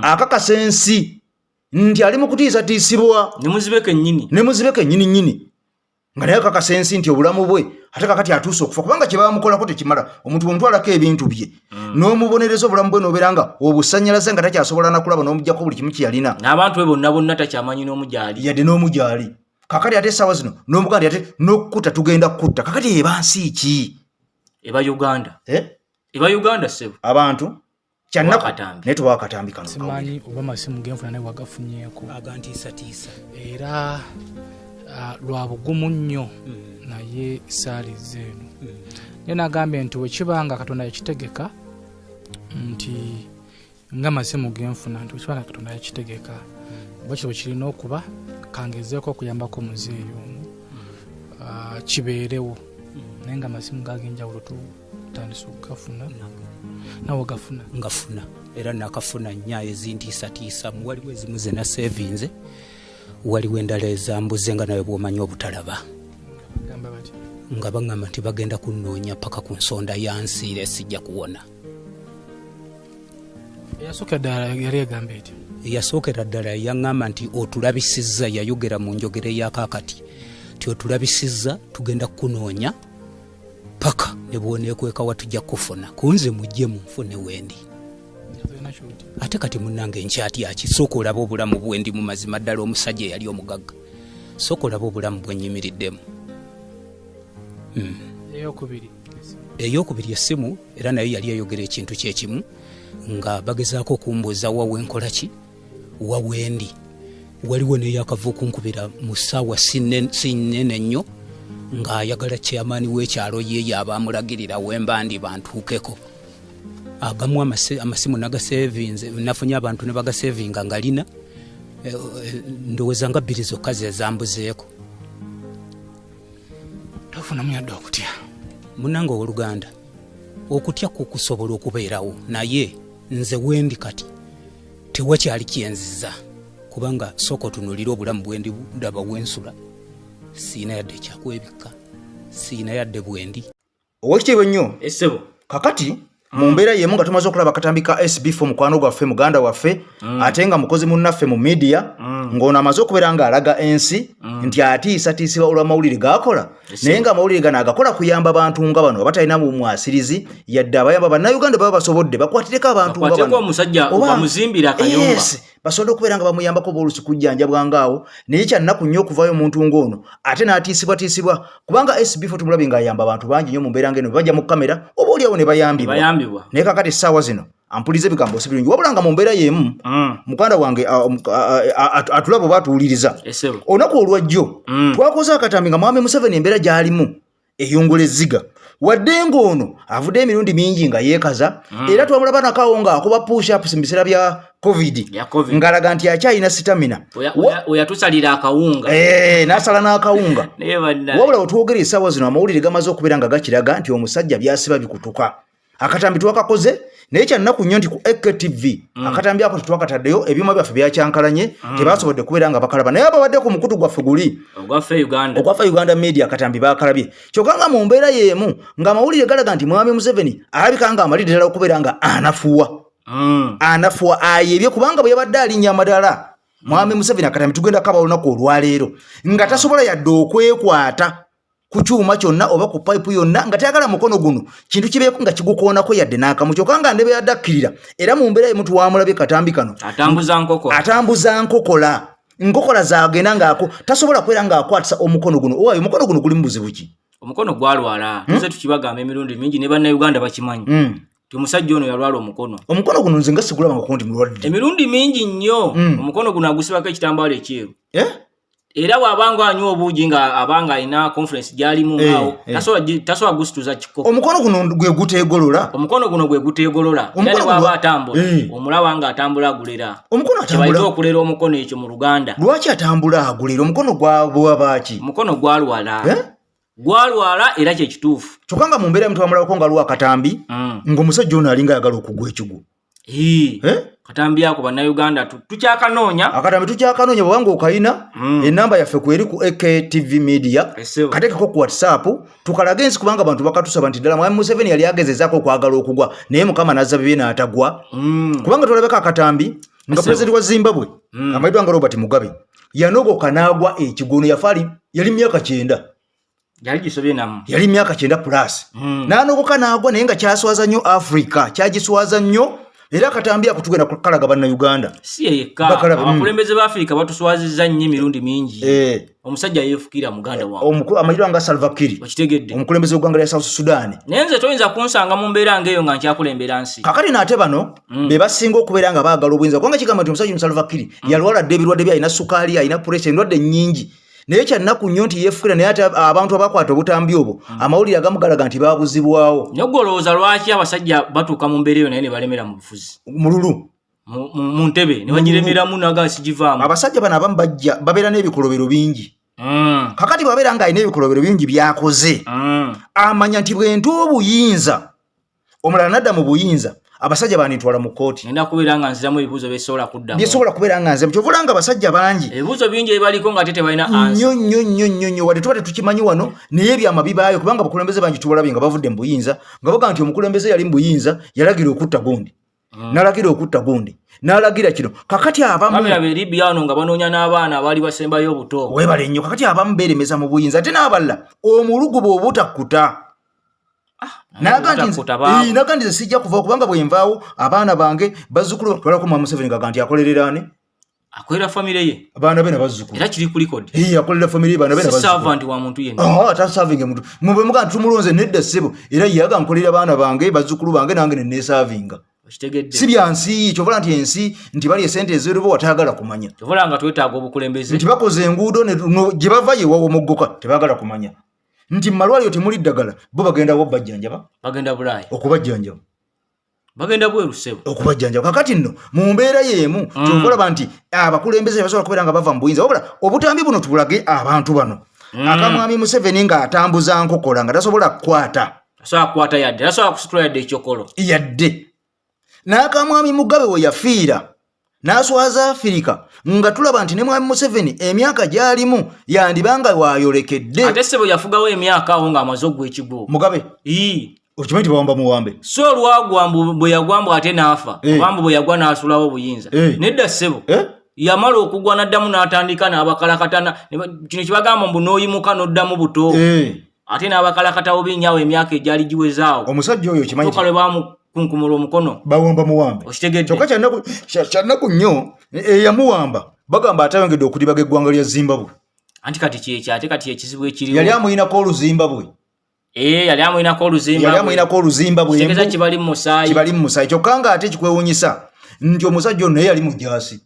akakasa ensi nti ali mu kutiisatiisibwa ne muzibeke nnyini nga naye akakasa ensi nti obulamu bwe ate kakati atuuse okufa kubanga kye bamukolako tekimala omuntu bwomutwalako ebintu bye n'omubonereza obulamu bwe n'obeera nga obusannyalaze nga takyasobola nakulaba n'omugyako buli kimu kye yalina n'abantu be bonna takyamanyi n'omugyali yadde n'omugyali kakati ate essaawa zino n'omuganda ate n'okukutta tugenda kukutta kakati eba nsi ki eba Uganda sebo abantu kyannaku naye tubawa akatambi kano simanyi oba masimu genfuna naye wagafunyeeko agantiisatiisa era lwa bugumu nnyo naye saalize eno naye nagambye nti wekibanga Katonda yakitegeka nti nga masimu genfuna nti wekibanga Katonda yakitegeka oba kiro kirina okuba kangezeeko okuyambako muzeeyi omu kibeerewo naye nga amasimu gagenjawulo tutandise okugafuna nawe gafuna ngafuna era nakafuna nnyo ezintiisatiisa waliwo ezimu ze nasevinze waliwo endala ezambuze nga nawe bw'omanyi obutalaba nga baŋŋamba nti bagenda kunnoonya paka ku nsonda ya nsiire sijja kuwona eyasookera ddala yaŋŋamba nti otulabisizza yayogera mu njogera eyakakati ti otulabisizza tugenda kukunoonya paka ne bwoneekweka watujja kufuna kunze mujje munfune wendi ate kati munnange nkyatya ki sooka olaba obulamu bwendi mu mazima ddala omusajja eyali omugagga sooka olaba obulamu bwenyimiriddemu eyokubiri essimu era nayo yali ayogera ekintu kyekimu nga bagezaako okumbuuza wawenkola ki wawendi waliwo neyakava okunkubira mu ssaawa sinene nnyo ng'ayagala chairman w'ekyalo ye abamulagirira wembandi bantuukeko agamu amasimu nagasevinze nafunye abantu ne bagasevinga ngalina ndowooza nga bbiri zokka ze zambuzeeko tofuna muyadde okutya munnange ow'oluganda okutya kukusobola okubeerawo naye nze wendi kati tewakyali kyenziza kubanga sooka otunuulira obulamu bwendi ndaba wensula siina yadde ekyakwebikka siina yadde bwendi owekitiibwa ennyo essebo kakati mu mbeera yemu nga tumaze okulaba akatambi ka SB4 mukwano gwaffe muganda waffe ate nga mukozi munnaffe mu media ng'ono amaze okubeera ng'alaga ensi nti atiisatiisibwa olw'amawulire g'akola naye nga amawulire gano agakola kuyamba abantu nga bano abatalina mu mwasirizi yadde abayamba bannayuganda baba basobodde bakwatireko abantu nga bano omusajja bamuzimbira akayumba basobodde okubeera nga bamuyambako obuolusi kujjanjabwa ngaawo naye kyannaku nnyo okuvaayo omuntu ng'ono ate n'atiisibwatiisibwa kubanga SB4 tumulabye ng'ayamba abantu bangi nnyo mu mbeera ng'eno bajja mu kamera oba oliawo ne bayambibwa naye kakati essaawa zino ampuliza ebigambo si birungi wabula nga mu mbeera y'emu muganda wange atulaba oba atuwuliriza olunaku olwajjo twakoze akatambi nga mwami Museveni embeera gy'alimu eyongola ezziga wadde ng'ono avudde emirundi mingi nga yeekaza era twamulaba nakawo ng'akuba push-ups mu biseera bya covid ng'alaga nti akyalina sitamina oyatusalira akawunga n'asala n'akawunga wabula wetwogera essaawa zino amawulire gamaze okubeera nga gakiraga nti omusajja byasiba bikutuka akatambi twakakoze naye kyannaku nnyo nti ku EKTV akatambi ako tetwakataddeyo ebyuma byaffe byakyankalanye tebasobodde kubeera nga bakalaba naye ababadde ku mukutu gwaffe guli ogwaffe Uganda Media akatambi bakalabye kyokka nga mu mbeera y'emu ng'amawulire galaga nti Mwami Museveni alabika nga amalidde ddala okubeera nga anafuwa ayebye kubanga bwe yabadde alinnya amadala Mwami Museveni akatambi tugenda kaba olunaku olwaleero nga tasobola yadde okwekwata ku kyuma kyonna oba ku pipe yonna nga tayagala mukono guno kintu kibeeko nga kigukoonako yadde n'akamu kyokka nga ndebe yaddakkirira era mu mbeera y'emu tuwamulabye katambi kano atambuza nkokola zaagenda ng'ako tasobola kwera ng'akwatisa omukono guno owayo omukono guno guli mu buzibu ki omukono gwalwala tuze tukibagamba emirundi mingi ne bannayuganda bakimanyi omusajja ono yalwala omukono guno nze nga sigulaba nga kundi mulwadde emirundi mingi nnyo omukono guno agusibako ekitambaala ekyeru era bw'abanga anywa obuugi nga abanga alina conference gyalimu ngaawo tasobola gusituza kikopo omukono guno gwe guteegolola era ne bw'aba atambula omulaba nga atambula agulera kibayita okulera omukono ekyo mu Luganda lwaki atambula agulera omukono gwabaki omukono gwalwala era kyekituufu kyokka nga mu mbeera emutwamulabako nga lwa akatambi ng'omusajja ono alinga ayagala okugwa ekigo katambi ako bannayuganda tukyakanoonya bwebanga okayina enamba yaffe kweri ku EKTV Media kateekeko ku WhatsApp tukalage ensi kubanga abantu bakatusaba nti ddala Mwami Museveni yali agezezaako okwagala okugwa naye Mukama n'azza bibye n'atagwa kubanga tulabeko akatambi nga pulezidenti wa Zimbabwe amayiddwa nga Robert Mugabe yanogoka n'agwa ekigono yali myaka 9 yali myaka 9 plus n'anogoka n'agwa naye nga kyaswaza nnyo Africa kyagiswaza nnyo era akatambi ako tugenda kukalaga bannayuganda si yekka abakulembeze b'Afrika batuswazizza nnyo emirundi mingi omusajja yeefukira muganda wawe amayirwa nga Salva Kiir omukulembeze w'eggwanga lya South Sudan naye nze toyinza kunsanga mu mbeera ng'eyo nga nkyakulembera nsi kakati n'ate bano be basinga okubeera nga baagala obuyinza kubanga kigamba nti omusajja Salva Kiir yalwala dde ebirwadde bye alina sukaali alina puresha endwadde nnyingi naye kyannaku nnyo nti yeefukira naye ate abantu abakwata obutambi obwo amawulire agamu galaga nti baabuzibwawo nyogolooza lwaki abasajja batuuka mu mbeera eyo naye ne balemera mu bufuzi mululu mu ntebe ne bagiremeramu naga sigivaamu abasajja bano abamu bajja babeera n'ebikolobero bingi kakati bwabeera nga alina ebikolobero bingi byakoze amanya nti bwenta obuyinza omulala nadda mu buyinza abasajja banitwala mu kooti nenda kubeera nga nziramu ebibuuzo byesobola kubeera nga nziramu kyovula nga abasajja bangi ebibuuzo bingi ebibaliko nga tete balina nnyo wadde tuba tetukimanyi wano naye ebyama bibaayo kubanga abakulembeze bangi tubalabye nga bavudde mu buyinza nga baga nti omukulembeze yali mu buyinza yalagira okutta gundi n'alagira kino kakati abamu Libyano nga banoonya n'abaana abaali basembayo obuto webale nnyo kakati abamu beeremeza mu buyinza ate n'abalala omulugu bw'obutakkuta naga nti sijja kuva kubanga bwenvaawo abaana bange bazzukulu twalako Mwami Museveni gaga nti akolererane akolera famire ye abaana be nabazzukulu era kiri ku record akolera famire ye baana be servant wa muntu yenna atasavinga muntu mube muga tumulonze nedda ssebo era yaga nkolera abaana bange bazzukulu bange nange nesavinga si byansi kyovula nti ensi nti bali esente ezeribo watayagala kumanya kyovula nga twetaaga obukulembeze nti bakoze enguudo gye bava ye wawo muggoka tebagala kumanya nti malwaliro temuli ddagala bo bagenda bo bajjanjaba bagenda Bulaaya okubajjanjaba bagenda bweru ssebo okubajjanjaba kakati nno mu mbeera y'emu kyokolaba nti abakulembeze basobola kubeera nga bava mu buyinza wabula obutambi buno tubulage abantu bano akamwami Museveni ng'atambuza nkokola nga tasobola kukwata yadde tasobola kusitula yadde ekyokolo yadde n'akamwami Mugabe we yafiira n'aswaza Afirika nga tulaba nti ne Mwami Museveni emyaka gy'alimu yandibanga waayolekedde ate ssebo yafugawo emyaka awo ng'amaze oggwa ekigo Mugabe okimanyi ti bawamba muwambe so olwagwambu bwe yagwambu ate n'afa obambu bwe yagwa n'asulawo obuyinza nedda ssebo yamala okugwa n'addamu n'atandika n'abakalakatana kino kibagamba mbu n'oyimuka n'oddamu buto ate n'abakalakata obinnyawo emyaka egyali giwezaawo omusajja oyo okimanyi kunkumula omukono bawamba muwambe kyokka kyannaku nnyo eyamuwamba bagamba atayongedde okudibaga eggwanga lya Zimbabwe anti kati kyekyo ate kati ekizibu ekiriwo yali amuyinako oluzimbabwe yali amuyinako oluzimbabwe tegeza kibali mu musaayi kyokka nga ate kikwewuunyisa nti omusajja ono naye yali mujaasi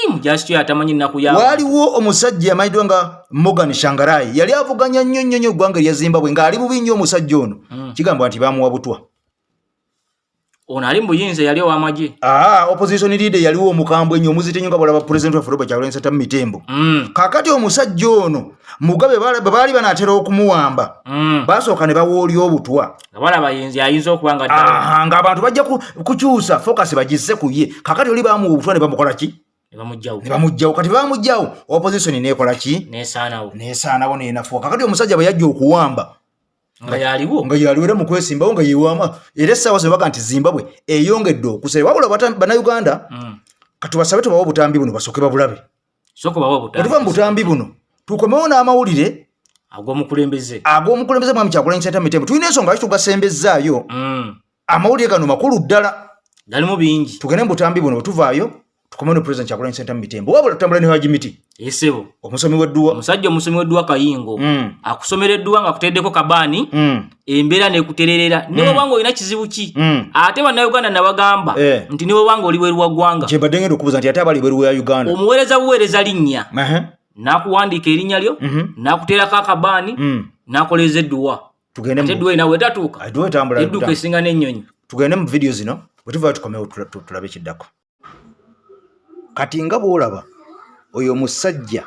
mujaasi kyo atamanyi nnaku yawo waaliwo omusajja yamanyiddwa nga Morgan Shangarai yali avuganya nnyo eggwanga lya Zimbabwe ng'ali bubi nnyo omusajja ono kigambwa nti bamuwa butwa ono ali mbuyinza yali ow'amagye opposition leader yaliwo omukambwe ennyo omuzitenyo nga bwalaba president waffe Robert Kyagulanyi Ssentamu Mitembo kakati omusajja ono Mugabe baali banaatera okumuwamba basooka ne bawoolya obutwa balaba ayinza okuba nga ng'abantu bajja kukyusa focus bagisse ku ye kakati oli bamuwa obutwa ne bamukola ki ne bamugjawo kati bamugjawo opposition neekola ki neesaanawo neenafuwa kakati omusajja bwe yajja okuwamba nga yaliwo era mu kwesimbawo nga yeewama era essaawa ze baga nti Zimbabwe eyongedde okusera wabula bannayuganda katubasabe tubawe obutambi buno basooke babulabe otuva mu butambi buno tukomewo n'amawulire ag'omukulembeze mwami Kyagulanyi Ssentamu Mitembo tulina ensonga lwaki tugasembezzaayo amawulire gano makulu ddala galimu bingi tugende mu butambi buno bwetuvaayo tukomewo ne President Kyagulanyi Ssentamu Mitembo wabula tutambula ne Haji Miti esebo omusomi w'edduwa omusajja omusomi w'edduwa Kayingo akusomera edduwa nga akuteddeko kabaani embeera n'ekutererera ne bw'obanga olina kizibu ki ate bannayuganda nabagamba nti ne bw'obanga oli bweru wa ggwanga kyembadde ngenda okubuuza nti ate abali bweru ya Uganda omuweereza buweereza linnya n'akuwandiika erinnya lyo n'akuteerako akabaani n'akoleeza edduwa ate edduwa inawe etatuuka edduuka esinga n'ennyonyi tugende mu vidiyo zino bwe tuvaayo tukomewo tulabe ekiddako kati nga bw'olaba oyo omusajja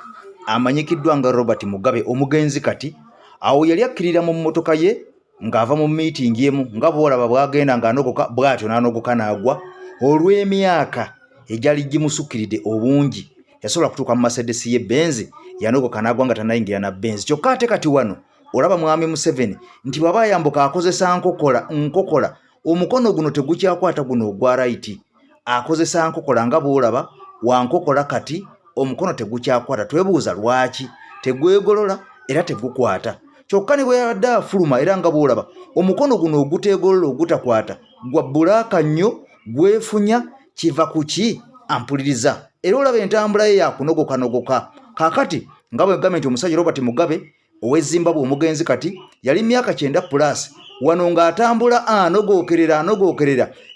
amanyikiddwa nga Robert Mugabe omugenzi kati awo yali akkirira mu mmotoka ye ng'ava mu meeting emu nga bw'olaba bw'agenda ng'anogoka bw'atyo n'anogoka n'agwa olw'emyaka egyali gimusukkiridde obungi yasobola kutuuka mu Mercedes ye Benz yanogoka n'agwa nga tannayingira na Benz kyokka ate kati wano olaba mwami Museveni nti bw'aba ayambuka akozesa nkokola omukono guno tegukyakwata guno ogwa right akozesa nkokola nga bw'olaba wankokola kati omukono tegukyakwata twebuuza lwaki tegwegolola era tegukwata kyokka ne bwe yabadde afuluma era nga bw'olaba omukono guno oguteegolola ogutakwata gwa bbulaaka nnyo gwefunya kiva ku ki ampuliriza era olaba entambula ye yakunogoka kakati nga bwe gavumenti omusajja Robert Mugabe ow'e Zimbabwe omugenzi kati yali myaka 9+ wano ng'atambula anogokerera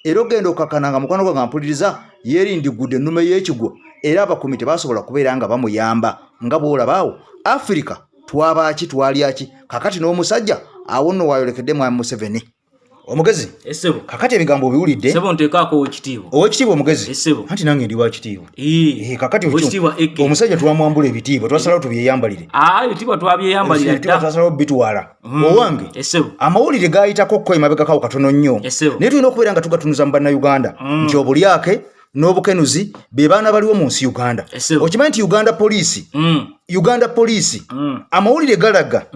era ogenda okakana nga mukwano gwe nga mpuliriza yeerindigudde ennume y'ekigwo era abakumi tebasobola kubeera nga bamuyamba nga bw'olabaawo Africa twabaaki twalyaki kakati n'omusajja awo nno waayolekedde mwami Museveni omugezi kakati ebigambo obiwulidde ow'ekitiibwa omugezi anti nange ndi wa kitiibwa kakati omusajja twamwambula ebitiibwa twasalawo tubyeyambalire twasalawo bitwala owange amawulire gayitako emabegakawo katono nnyo naye tulina okubeera nga tugatunuza mu bannayuganda nti obulyake n'obukenuzi be baana baliwo mu nsi Uganda okimanyi nti Uganda poliisi amawulire galaga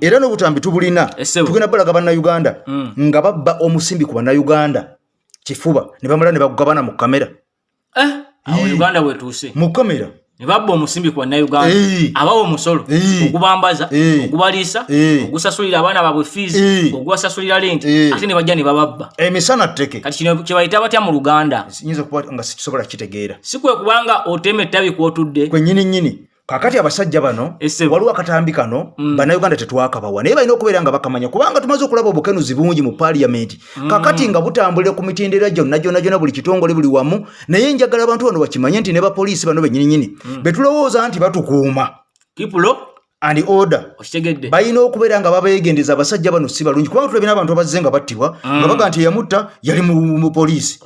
era n'obutambi tubulina tugenda balaga bannayuganda nga babba omusimbi ku bannayuganda kifuba ne bamala ne bagabana mu kamera mu kamera ne babba omusimbi ku bannayuganda abawa omusolo ogubambaza ogubaliisa ogusasulira abaana baabwe fees ogubasasulira lenti ate ne bajja ne bababba emisana tteke kati kino kye bayita batya mu Luganda nyinza okuba nga sikisobola kitegeera si kwe kubanga otema ettabi kw'otudde kwe nnyini kakati abasajja bano waliwo akatambi kano bannayuganda tetwakabawa naye balina okubeera nga bakamanya kubanga tumaze okulaba obukenuzi bungi mu paaliyamenti kakati nga butambulira ku mitendera gyonna buli kitongole buli wamu naye njagala abantu bano bakimanye nti ne bapoliisi bano bennyininyini betulowooza nti batukuuma and order balina okubeera nga babeegendeza abasajja bano si balungi kubanga tulabye n'abantu abazze nga battibwa nga baga nti eyamutta yali mu poliisi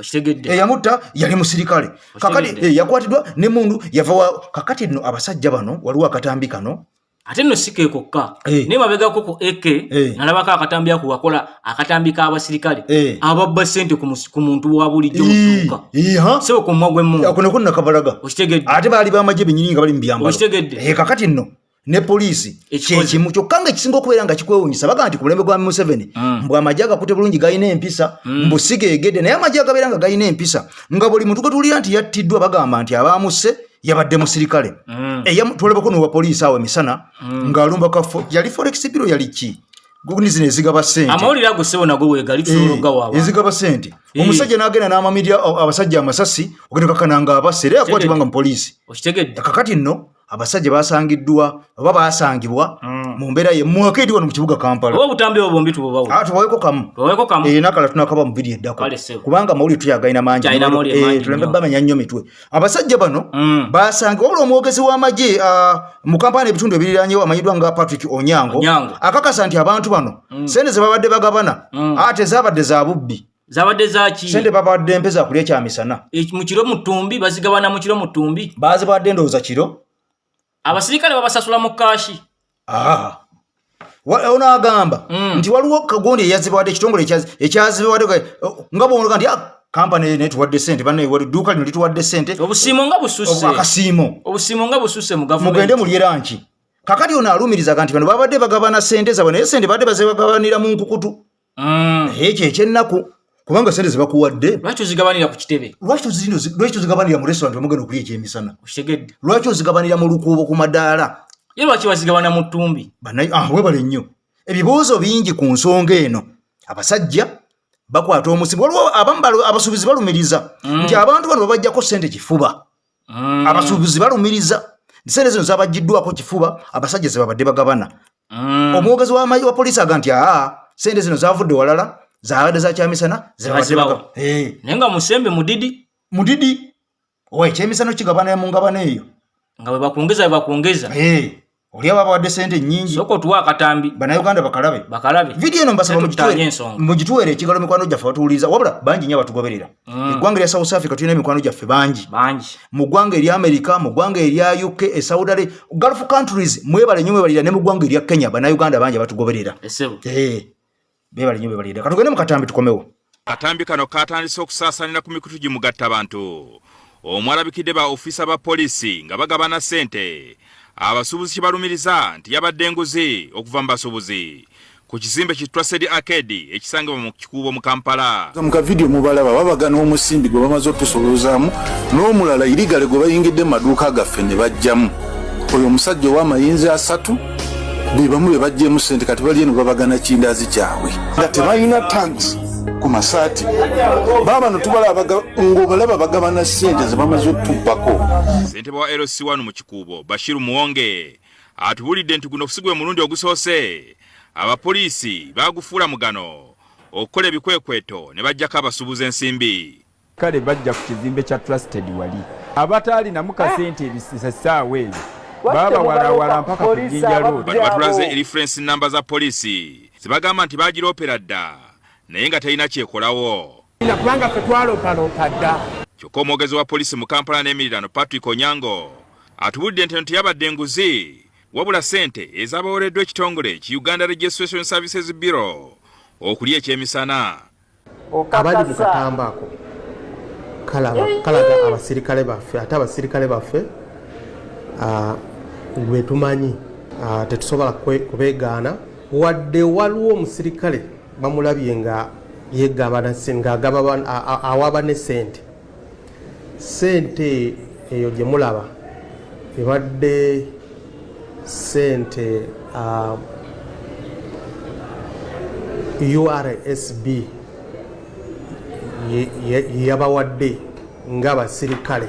eyamutta yali musirikale kakati yakwatiddwa ne mundu yava kakati nno abasajja bano waliwo akatambi kano ate nno sikeekokka naye mabegako ku eke nalabako akatambi ako wakola akatambi k'abasirikale ababba ssente ku muntu wa bulijjo mutuuka sebo ku mmwa gw'emmungu ako nekonna kabalaga ate baali bamagye bennyini nga bali mu byambalo kakati nno ne poliisi kyekimu kyokka nga ekisinga okubeera nga kikwewuunyisa baga nti ku mulembe gwa Museveni mbu amagye agakutte bulungi galina empisa mbu sigeegedde naye amagye agabeera nga galina empisa nga buli muntu gwetuwulira nti yattiddwa bagamba nti abaamusse yabadde musirikale tulabako n'owa poliisi awo emisana ng'alumba yali forex biro yali ki zino ezigaba ssente amawulire ago ssebo nago weegali tusobola waabwe ezigaba ssente omusajja n'agenda n'amamidya abasajja amasasi ogenda kakana nga abasse era yakwatibwa nga mu poliisi kakati nno abasajja basangiddwa oba basangibwa mu mbeera ye mwakedi wano mu kibuga Kampala oba butambi obwo mbitu bobawo tubaweko kamu nakala tunakaba mu vidiyo eddako kubanga amawulire tuyagayina mangi tulembe bamenya nnyo mitwe abasajja bano basangibwa wabula omwogezi w'amagye mu Kampala n'ebitundu ebiriranyewo amanyiddwa nga Patrick Onyango akakasa nti abantu bano sente ze babadde bagabana ate zaabadde za bubbi zabadde zaki sente babadde mpeza kulya kyamisana mu kiro mutumbi bazigabana mu kiro mutumbi bazibadde ndowooza kiro abasirikale babasasula mu kashi ono agamba nti waliwo kagondi eyazibadde ekitongole ekyazibadde nga bwonoga nti kampani netuwadde sente banedduuka lino lituwadde sente obusiimo nga bususse akasiimo obusiimo nga bususse mu gavumenti mugende mulyeranki kakati ono alumirizaga nti bano babadde bagabana sente zabwe naye sente badde bazibagabanira mu nkukutu ekyo ekyennaku kubanga sente zebakuwadde lwaki ozigabanira ku kitebe lwaki ozigabanira mu restaurant omugenda okulya ekyemisana okitegedde lwaki ozigabanira mu lukuubo ku madaala ye lwaki bazigabana mu ttumbi webale nnyo ebibuuzo bingi ku nsonga eno abasajja bakwata omusimu waliwo abamu abasuubuzi balumiriza nti abantu bano babajjako sente kifuba abasuubuzi balumiriza sente zino zabajjiddwako kifuba abasajja zebabadde bagabana omwogezi wa poliisi aga nti sente zino zavudde walala zabadde zakyamisana naye nga musembe mudidi owa ekyemisano kigabana mu ngabana eyo nga bwebakwongeza oli aba bawadde sente nnyingi soko otuwa akatambi bannayuganda bakalabe vidiyo eno mbasaba mugituweere ekigalo mikwano gyaffe batuwuliriza wabula bangi nnyo abatugoberera eggwanga erya south africa tulina emikwano gyaffe bangi mu ggwanga erya america mu ggwanga erya uk esaudi arabia gulf countries mwebale nnyo mwebalira ne mu ggwanga erya kenya bannayuganda bangi abatugoberera bebale nnyo bebalira katugende mu katambi tukomewo katambi kano katandise okusaasaanira ku mikutu gimugattabantu omwalabikidde ba ofisa ba polisi nga bagabana sente abasuubuzi kibalumiriza nti yabadde enguzi okuva mu basuubuzi ku kizimbe ki Trusted Arcade ekisangibwa mu kikuubo mu Kampala. Mu kavidiyo mubalaba babagana omusimbi gwe bamaze otusolozaamu n'omulala irigale gwe bayingidde mu maduuka gaffe ne bajjamu. Oyo omusajja ow'amayinza 3 be bamu be bajjeemu sente kati bali eno babagana kindaazi kyabwe nga tebalina tanks ku masaati baba no tubalaba ng'obalaba bagabana sente ze bamaze otubbako. Ssentebe wa LC1 mu kikuubo Bashiru Muwonge atubulidde nti guno kusigwe mulundi ogusoose abapoliisi bagufuula mugano okukola ebikwekweto ne bajjako abasuubuza ensimbi. Kale bajja ku kizimbe kya Trusted wali abataali namuka sente ebisisasaawe ezo baba wala mpaka ku Jinja Road. Bano batulaze reference namba za polisi zibagamba nti bagiroopera dda naye nga talina kyekolawo. Kubanga ffe twaloopaloopa dda. Kyokka omwogezi wa polisi mu Kampala n'Emirirano Patrick Onyango atubudde nti yabadde enguzi wabula sente ezabawoleddwa ekitongole ki Uganda Registration Services Bureau okulya ekyemisana. Abali mu katambo ako kalaga abasirikale baffe ate abasirikale baffe gwe tumanyi tetusobola kubeegaana wadde waliwo omusirikale bamulabye nga yegabana awaba ne sente eyo gye mulaba ebadde sente URSB yabawadde ng'abasirikale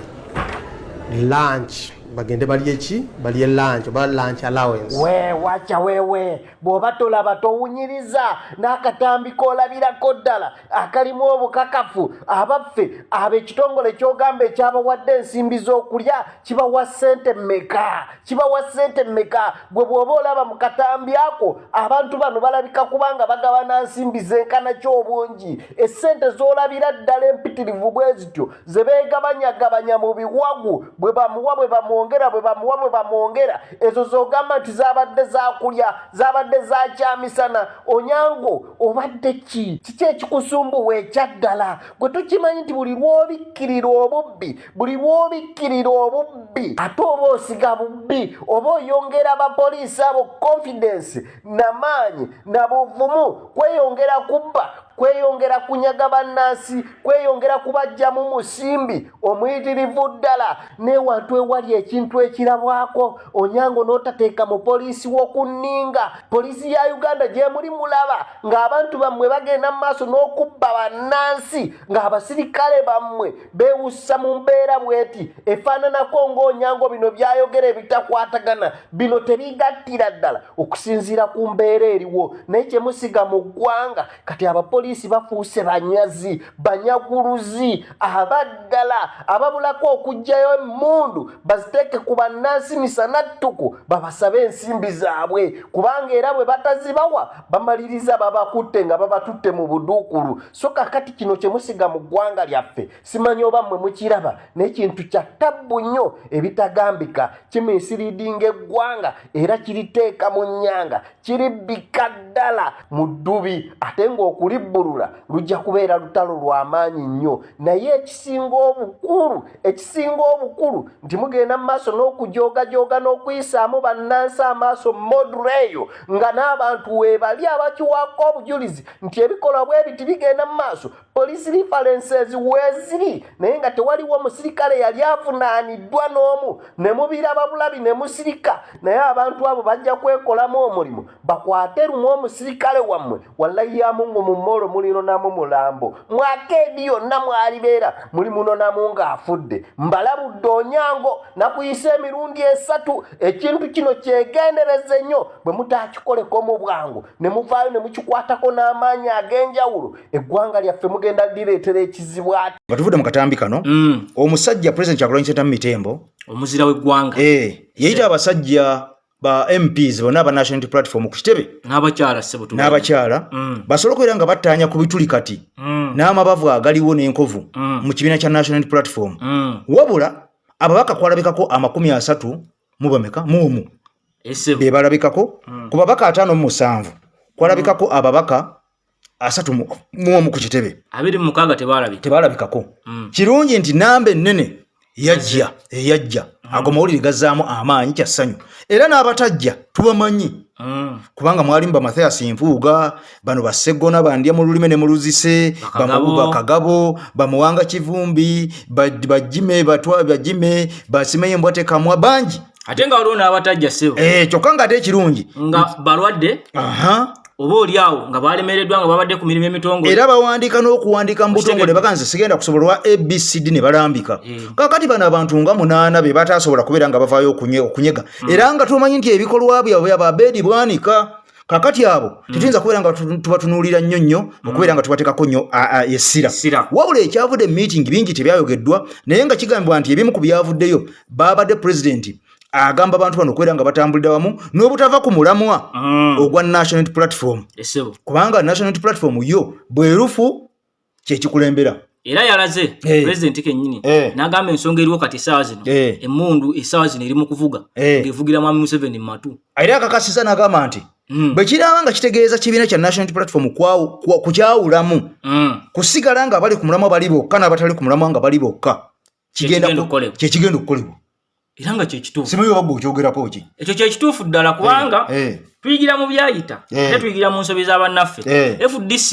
lunch bagende balye lunch oba lunch allowance. Wacha wewe bw'oba tolaba towunyiriza n'akatambi koolabirako ddala akalimu obukakafu abaffe ab'ekitongole ky'ogamba ekyabawadde ensimbi z'okulya kibawa ssente mmeka gwe bw'oba olaba mu katambi ako abantu bano balabika kubanga bagabana nsimbi zenkana ky'obungi essente z'olabira ddala empitirivu bwe zityo ze beegabanyagabanya mu biwagu bwe bamwongera ezo zogamba nti zabadde zakulya zabadde zakyamisana. Onyango obadde kiki ekikusumbuwa ekyaddala gwe tukimanyi nti buli lw'obikkirira obubbi ate oba osiga bubbi oba oyongera abapoliisi abo confidence namaanyi nabuvumu kweyongera kubba kweyongera kunyaga bannansi kweyongera kubajja mu musimbi omuyitirivu ddala newantu ewali ekintu ekirabwako Onyango n'otateeka mu poliisi w'okunninga poliisi ya Uganda gye muli mulaba ng'abantu bammwe bagenda mu maaso n'okubba bannansi ng'abasirikale bammwe beewussa mu mbeera bweti efaananako ng'Onyango bino byayogera ebitakwatagana bino tebigattira ddala okusinziira ku mbeera eriwo naye kye musiga mu ggwanga kati abapoliisi abapoliisi bafuuse banyazi banyaguluzi abaddala ababulako okugjayo emmundu baziteeke ku bannansi misana ttuku babasabe ensimbi zaabwe kubanga era bwe batazibawa bamaliriza babakutte nga babatutte mu buduukulu so kakati kino kye musiga mu ggwanga lyaffe simanyi oba mmwe mukiraba n'ekintu kya ttabbu nnyo ebitagambika kimisiridinga eggwanga era kiriteeka mu nnyanga kiribbika ddala mu ddubi ate ng'okulibbulula lujja kubeera lutalo lw'amaanyi nnyo naye ekisinga obukulu nti mugenda mu maaso n'okujooga n'okuyisaamu bannansi amaaso module eyo nga n'abantu weebali abakiwaako obujulizi nti ebikolwa bwe biti bigenda mu maaso police references weeziri naye nga tewaliwo musirikale yali avunaaniddwa n'omu ne mubiraba bulabi ne musirika naye abantu abo bajja kwekolamu omulimu bakwate lumu omusirikale wammwe wallahi ya Mungu mu mmolo mulinonamu mulambo mwakeedi yonna mwalibeera muli munonamu ng'afudde mbalabudde Onyango nakuyisa emirundi 3 ekintu kino kyegendereze nnyo bwe mutaakikoleko mu bwangu ne muvaayo ne mukikwatako n'amaanyi ag'enjawulo eggwanga lyaffe mugenda lireetera ekizibu ati batuvudde mu katambi kano omusajja president Kyagulanyi Ssentamu Mitembo omuzira w'eggwanga yayita abasajja ba MPs bonna aba National Platform ku kitebe n'abakyala basobola okubeera nga battaanya ku bituli kati n'amabavu agaliwo n'enkovu mu kibiina kya National Platform wabula ababaka kwalabikako 30 mu bameka mu be balabikako ku babaka 57 kwalabikako ababaka 31 ku kitebe 26 tebalabikako kirungi nti namba ennene yajja ago mawulire gazzaamu amaanyi kya ssanyu era n'abatajja tubamanyi kubanga mwalimu Mathias Mpuuga bano Bassegona bandya mu lulime ne mu luzise bamububa Kagabo bamuwanga Kivumbi bajime basimeye mbwate kamwa bangi ate nga waliwo n'abatajja sebo kyokka nga ate ekirungi nga balwadde oba oliawo nga balemereddwa nga babadde ku mirimu emitongole era bawandiika n'okuwandiika mu butongole baganze sigenda kusobola wa ABCD ne balambika kakati bano abantu nga 8 be bataasobola kubeera nga bavaayo okunyega era nga tumanyi nti ebikolwa byabwe ababeedi bwanika kakati abo tetuyinza kubeera nga tubatunuulira nnyo okubeera nga tubateekako nnyo essira wabula ekyavudde meeting bingi tebyayogeddwa naye nga kigambibwa nti ebimu ku byavuddeyo babadde president agamba abantu bano okubeera nga batambulira wamu n'obutava ku mulamwa ogwa National Platform kubanga National Platform yo bwerufu kyekikulembera era yalaze president kennyini n'agamba ensonga eriwo kati essaawa zino emmundu essaawa zino eri mu kuvuga ng'evugira mwami Museveni mu matu era akakasisa n'agamba nti bwe kiraba nga kitegeeza kibiina kya National Platform kukyawulamu kusigala nga bali ku mulamwa bali bokka n'abatali ku mulamwa nga bali bokka kyekigenda okukolebwa era nga kyekituufu simanyi oba bw'okyogerako ki ekyo kyekituufu ddala kubanga tuyigira mu byayita era tuyigira mu nsobi z'abannaffe FDC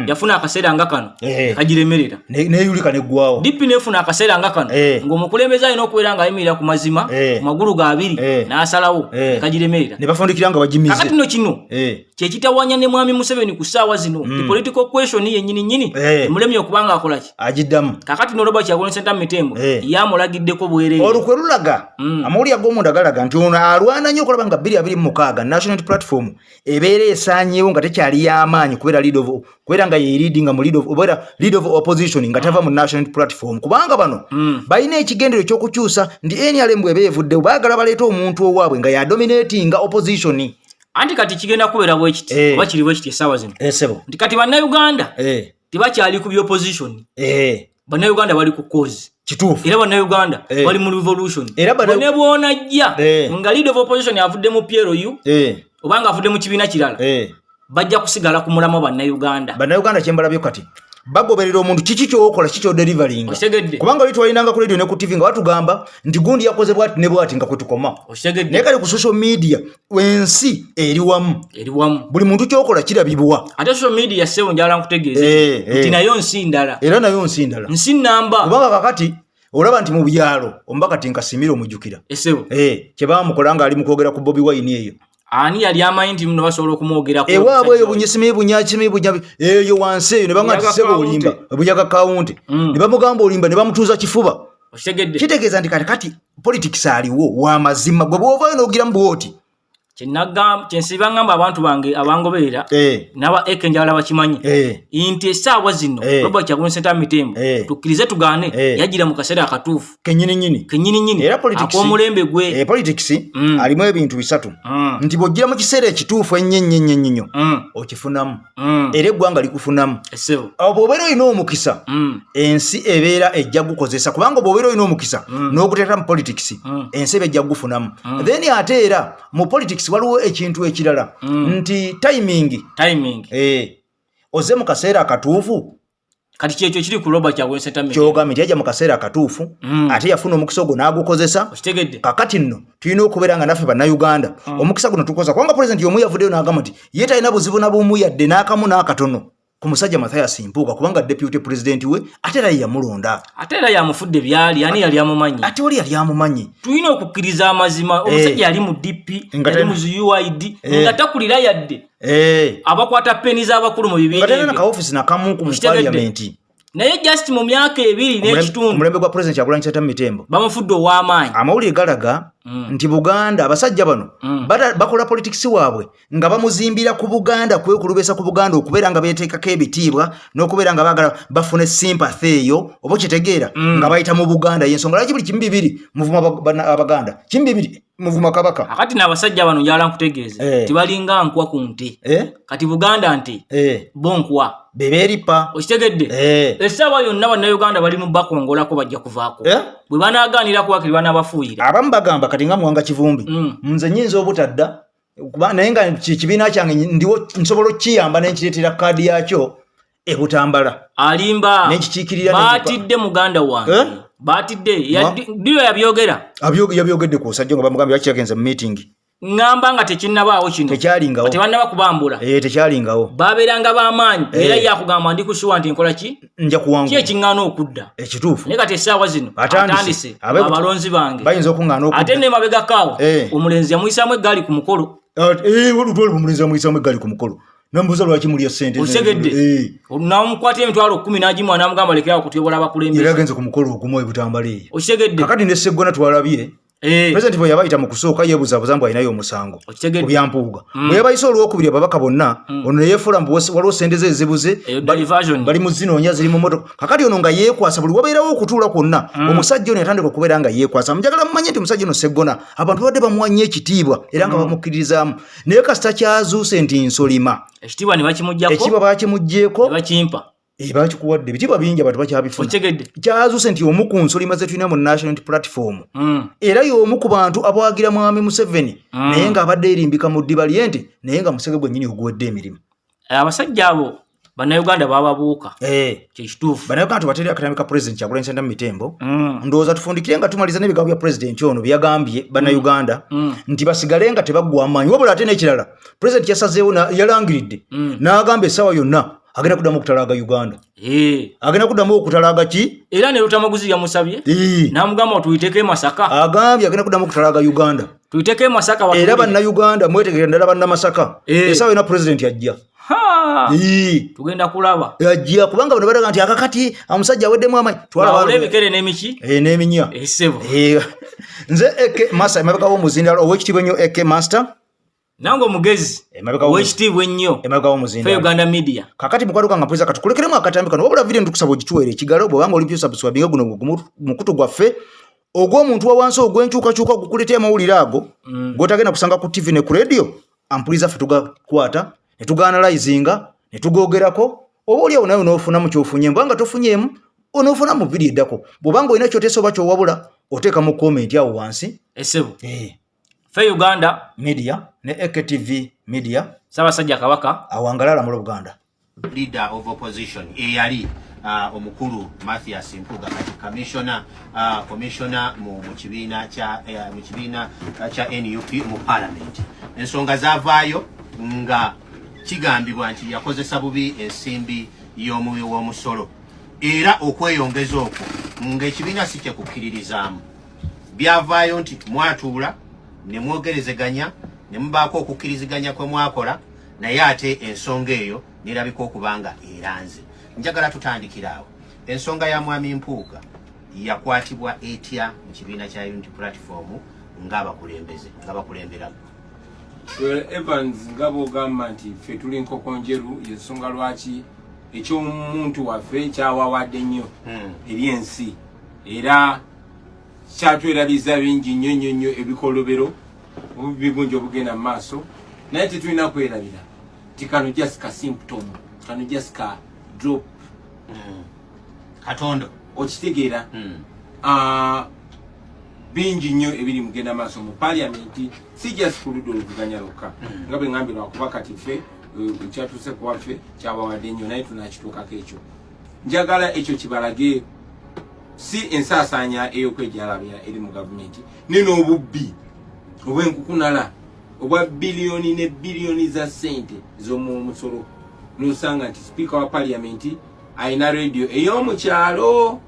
yafuna akaseera nga kano kagiremerera neyulika neggwawo DP nefuna akaseera nga kano ng'omukulembeze alina okubeera nga ayimirira ku mazima ku magulu ga 2 n'asalawo kagiremerera ne bafundikira nga bagimize kakati no kino kyekitawanya ne mwami Museveni ku ssaawa zino the political question yennyini mulemye okubanga akola ki agiddamu kakati n'oloba Kyagulanyi Ssentamu Mitembo yamulagiddeko bwereere olukwe lulaga amawulire ag'omundu agalaga nti ono alwana nnyo okulaba nga 2026 National Platform ebeera esaanyeewo nga tekyali y'amaanyi kubeera nga ye leading mu lead of opposition nga tava mu National Platform kubanga bano balina ekigendero ky'okukyusa ndi NRM bw'eba evuddewo baagala baleeta omuntu owaabwe nga yadominatinga opposition anti kati kigenda kubeera bwe kiti oba kiri bwe kiti essaawa zino nti kati bannayuganda tebakyali ku by'opposition bannayuganda bali ku cause kituufu era bannayuganda bali mu revolution bone bw'onajja nga lead of opposition avudde mu PLU obanga avudde mu kibiina kirala bajja kusigala ku mulamwa bannayuganda kyembalabyo kati bagoberera omuntu kiki kyokola kiki odelivering kubanga oli twalinanga ku radio ne ku TV nga batugamba nti gundi yakoze bwati ne bwati nga kwetukoma naye kale ku social media wensi eri wamu buli muntu kyokola kirabibwa ate social media sewo njala nkutegeeza nti nayo nsi ndala era nayo nsi ndala nsi namba kubanga kakati olaba nti mu byalo ombaka tinkasimira omujjukira esewo kyebamukola nga ali mu kwogera ku Bobi Wine eyo ani yali amanyi nti muno basobola okumwogerako ewaabwe eyo bunyisimi bunyakimi eyo wansi eyo ne banga nti sebo olimba bunyaga kawunti ne bamugamba olimba ne bamutuuza kifuba kitegeeza nti kati politics aliwo w'amazima gwe bw'ovaayo n'ogiramu bwoti kyensiba ngamba abantu bange abangoberera naba eke njala bakimanyi inti esaawa zino Robert Kyagulanyi Ssentamu Mitembo tukkirize tugaane yagira mu kaseera akatuufu kenyini era politics akomulembe gwe politics alimu ebintu bisatu nti bw'ojjira mu kiseera ekituufu ennyo okifunamu era eggwanga likufunamu bw'obeera olina omukisa ensi ebeera ejja gukozesa kubanga bw'obeera olina omukisa n'oguteeka mu politics ensi eba ejja gufunamu then ate era mu politics waliwo ekintu ekirala nti timing oze mu kaseera akatuufu kati kyekyo kiri ku Robert Kyagulanyi Ssentamu kyogambye nti yajja mu kaseera akatuufu ate yafuna omukisa ogwo n'agukozesa kakati nno tulina okubeera nga naffe bannayuganda omukisa guno tukoza kubanga pulezidenti y'omu yavuddeyo n'agamba nti ye talina buzibu na bumu yadde n'akamu n'akatono ku musajja Mathias Mpuuga kubanga deputy president we ate era yamulonda ate era yamufudde byali ani yali amumanyi ate oli yali amumanyi tulina okukkiriza amazima omusajja yali mu DP yali mu UID nga takulira yadde abakwata peni z'abakulu mu bibiina nga tena ka office nakamu ku parliament naye just mu myaka 2 n'ekitundu omulembe gwa president Kyagulanyi Ssentamu Mitembo bamufudde ow'amaanyi amawulire galaga nti Buganda abasajja bano bakola politics waabwe nga bamuzimbira ku Buganda kwekulubesa ku Buganda okubeera nga beeteekako ebitiibwa n'okubeera nga baagala bafune sympathy eyo oba kitegeera nga bayita mu Buganda y'ensonga lwaki buli kimu bibiri muvuma Abaganda kimu bibiri muvuma Kabaka akati n'abasajja bano njala nkutegeeze tibalinga nkwa ku nte kati Buganda nte bonkwa bebeeripa okitegedde essaawa yonna bannayuganda bali mu bakongolako bajja kuvaako bwe banaaganira kuwakiri banaabafuuyira abamu bagamba kati nga Mwanga Kivumbi nze nnyinza obutadda naye nga kibiina kyange ndiwo nsobola okukiyamba nenkireetera kaadi yakyo ebutambala alimba nekikiikirira baatidde muganda wange baatidde ddiyo yabyogedde ku osajja nga bamugambye lwaki yagenze mu meeting ngamba nga tekinnabaawo kino tekyalingawo tebannaba kubambula tekyalingawo babeeranga b'amaanyi era yakugamba ndikusuwa nti nkola ki nja kuwangula ki ekiŋŋaana okudda ekituufu naye kati essaawa zino atandise abalonzi bange bayinza okuŋŋaana okudda ate ne mabegakaawo omulenzi yamuyisaamu eggaali ku mukolo olutwali omulenzi yamuyisaamu eggaali ku mukolo nambuuza lwaki mulya ssente osegedde namukwata emitwalo 10 n'agimuwa n'amugamba lekerawo kutyobola abakulembeze era agenze ku mukolo ogumu ebutambala eyo osegedde kakati ne Sseggona twalabye president bwe yabayita mu kusooka yeebuzaabuza mbu alinayo omusango ku byampuuga bwe yabayise olwokubiri ababaka bonna ono neyeefuula mbu waliwo ssente ze ezibuze bali mu zinoonya ziri mu motoka kakati ono nga yeekwasa buli wabeerawo okutuula kwonna omusajja ono yatandika okubeera nga yeekwasa njagala mumanye nti omusajja ono Sseggona abantu badde bamuwa nnyo ekitiibwa era nga bamukkiririzaamu naye kasita kyazuuse nti nsolima ekitiibwa ne bakimuggyako ekitiibwa baakimuggyeko ne bakimpa bakikuwadde ebitiibwa bingi abantu bakyabifuna kyazuuse nti omu ku nsolima ze tulina mu national platform era y'omu ku bantu abawagira mwami Museveni naye ng'abadde erimbika mu ddiba lye nti naye nga Musege gwennyini oguwedde emirimu abasajja abo bannayuganda bababuuka kyekituufu bannayuganda tubateera akatambi ka president Kyagulanyi Ssentamu Mitembo ndowooza tufundikire nga tumaliza n'ebigambo bya president ono byagambye bannayuganda nti basigale nga tebaggwa amaanyi wabula ate n'ekirala president yasazeewo yalangiridde n'agamba essaawa yonna agenda kuddamu okutalaaga Uganda agenda kuddamu okutalaaga ki era ne Lutamaguzi yamusabye n'amugamba tuyiteeko e Masaka agambye agenda kuddamu okutalaaga Uganda tuyiteeko e Masaka era bannayuganda mwetegere ddala bannamasaka essaawa yonna president yajja tugenda kulaba yajja kubanga bano balaga nti akakati omusajja aweddemu amaanyi twala ebikere n'emiki n'eminya esebo nze Eke Master emabega w'omuzindalo ow'ekitiibwa ennyo Eke Master nange omugezi wekitiibwa ennyo fe Uganda Media kakati mukwano gwange mpuliriza katukulekeremu akatambi kano wabula video ntukusaba ogituweere ekigalo bwobanga olimpyo subscribinga guno mukutu gwaffe ogw'omuntu wa wansi ogw'enkyukakyuka gukuleetera amawulire ago gotagenda kusanga ku TV ne ku radio ampuliriza ffe tugakwata ne tugaanalizinga ne tugogerako oba oliawo nawe n'ofunamu kyofunye mbwanga tofunyeemu onoofunamu video eddako bwobanga olina kyoteesa oba kyowabula oteeka mu comment awo wansi esebo fe Uganda Media ne EKTV Media Ssaabasajja Kabaka awangalala mu Buganda leader of opposition eyali omukulu Mathias Mpuuga kati commissioner mu kibiina kya NUP mu parliament ensonga zavaayo nga kigambibwa nti yakozesa bubi ensimbi y'omuwi w'omusolo era okweyongeza okwo ng'ekibiina si kyekukkiririzaamu byavaayo nti mwatuula ne mwogerezeganya ne mubaako okukkiriziganya kwe mwakola naye ate ensonga eyo nerabika okubanga eranze njagala tutandikira awo ensonga ya mwami Mpuuga yakwatibwa etya mu kibiina kya Unity Platform ng'abakulembeze ng'abakulemberamu Evans ngabo gamba nti ffe tuli nkoko njeru yensonga lwaki ekyomuntu waffe kyawawadde nnyo eri ensi era kyatwerabiza bingi nnyo ebikolobero obubungi obugenda mu maaso naye tetulina kwerabira ti kano just ka symptom kano just ka drop katondo okitegeera bingi nnyo ebiri mugenda maaso mu paliamenti si just ku ludda oluvuganya lwokka nga bwe ngambye lwakuba kati ffe kyatuuse kuwaffe kyabawadde nnyo naye tunakituukako ekyo njagala ekyo kibalage si ensaasaanya ey'okwejalabya eri mu gavumenti ne n'obubbi obw'enkukunala obwa biliyoni ne biliyoni za sente z'omusolo n'osanga nti sipiika wa paliamenti ayina rediyo ey'omukyalo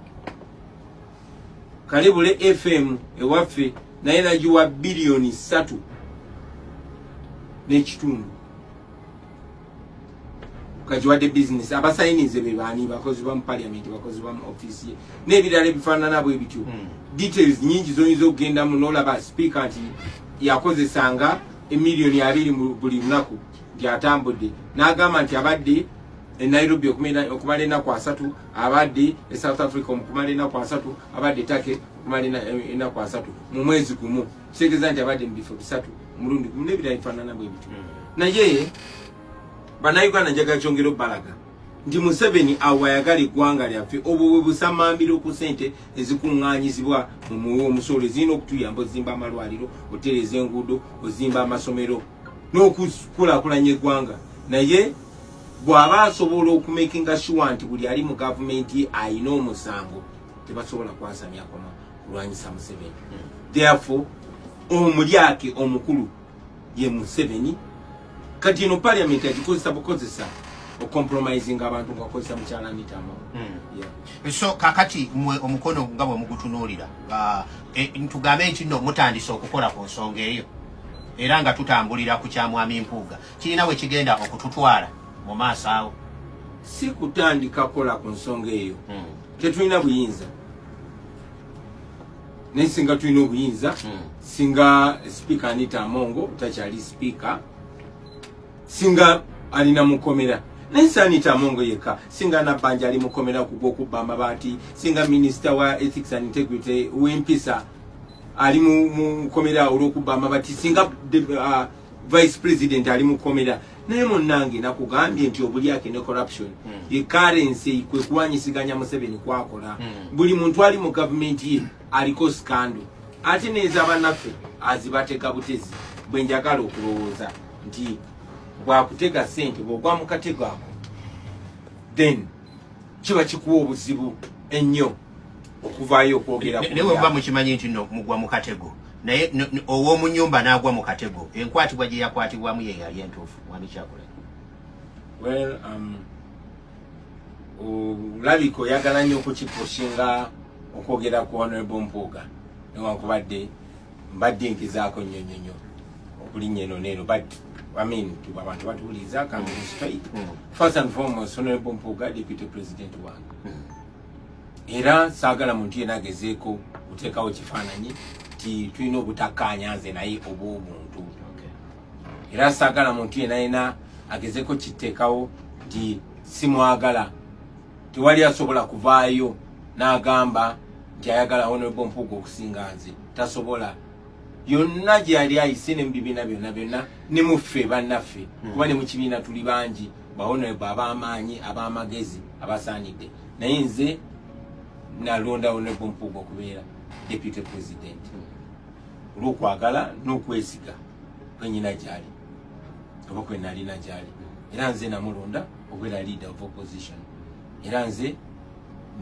Kalibule FM ewaffe naye nagiwa biliyoni 3 n'ekitundu kajiwadde business abasayinize be baani bakozi ba mu parliament bakozi ba mu office ye n'ebirala ebifaanana bwe bityo details nyingi zoyinza okugenda mu n'olaba speaker nti yakozesanga emiliyoni 2 mu buli lunaku nti atambudde n'agamba nti abadde Nairobi okumala ennaku 3 abadde South Africa okumala ennaku 3 abadde Take okumala ennaku 3 mu mwezi gumu kitegeeza nti abadde mu bifo 3 mulundi gumu n'ebirala ebifaanana bwe bityo naye Bannayuganda njagala kyongera balaga nti Museveni awayagala eggwanga lyaffe obwo bwe busamambiro ku ssente ezikuŋŋaanyizibwa mu muwe omusolo ezirina okutuyamba ozimba amalwaliro otereza enguudo ozimba amasomero n'okukulaakulanya eggwanga naye bw'aba asobola okumakinga sure nti buli ali mu gavumenti ayina omusango tebasobola kwasamya koma kulwanyisa Museveni therefore omulyake omukulu ye Museveni kati ino parliament agikozesa bukozesa ocompromising abantu ngakozesa mukyala mitamo so kakati mwe omukono nga bwe mugutunuulira ntugambe nti nno mutandise okukola ku nsonga eyo era nga tutambulira ku kyamwami Mpuuga kirina we kigenda okututwala mu maaso awo si kutandika kola ku nsonga eyo tetulina buyinza naye singa tulina obuyinza singa speaker Anita Amongo takyali speaker singa alina mukomera naye Anita Amongo yekka singa Nabbanja ali mukomera kubba amabaati singa minister wa ethics and integrity w'empisa ali mukomera olw'okubba amabaati singa vice president ali mukomera naye munnange nakugambye nti obulyake ne corruption ye currency kwe kuwanyisiganya Museveni kwakola buli muntu ali mu gavumenti ye aliko scandal ate neza bannaffe azibateka butezi bwe njagala okulowooza nti bwakutega ssente bw'ogwa mu katego ako then kiba kikuwa obuzibu ennyo okuvaayo okwogera naye bwe mukimanyi nti no mugwa mu katego naye ow'omu nnyumba n'agwa mu katego enkwatibwa gye yakwatibwamu ye yali entuufu mwami Kyagulanyi well olabika oyagala nnyo okukipushinga okwogera ku Honorable Mpuuga newankubadde mbadde nkizaako nnyo okulinnya eno neeno but I mean tuba abantu batuwuliza kamera straight first and foremost Honorable Mpuuga deputy president wange era saagala muntu yenna agezeeko kuteekawo kifaananyi ti tulina obutakkaanya nze naye obw'obuntu era saagala muntu yenna agezeeko kiteekawo nti simwagala tewali asobola kuvaayo n'agamba nti ayagala Honorable Mpuuga okusinga nze tasobola yonna gye yali ayise ne mu bibiina byonna ne muffe bannaffe kuba ne mu kibiina tuli bangi bahonorable ab'amaanyi ab'amagezi abasaanidde naye nze nalonda Honorable Mpuuga okubeera deputy president olw'okwagala n'okwesiga kwenyina gyali oba kwe nalina gyali era nze namulonda okubeera leader of opposition era nze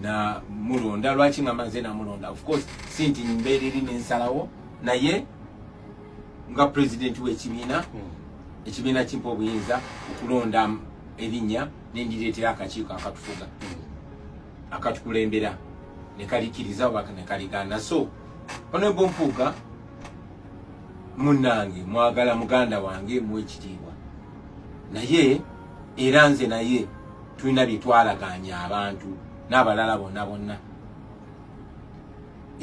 namulonda lwaki ngamba nze namulonda of course si nti mbeera eri n'ensalawo naye nga president w'ekibiina ekibiina kimpa obuyinza okulonda erinnya nendireetera akakiiko akatufuga akatukulembera ne kalikiriza oba ne kaligaana so Honorable Mpuuga munnange mwagala muganda wange muwekitiibwa naye era nze naye tulina bye twalaganya abantu n'abalala bonna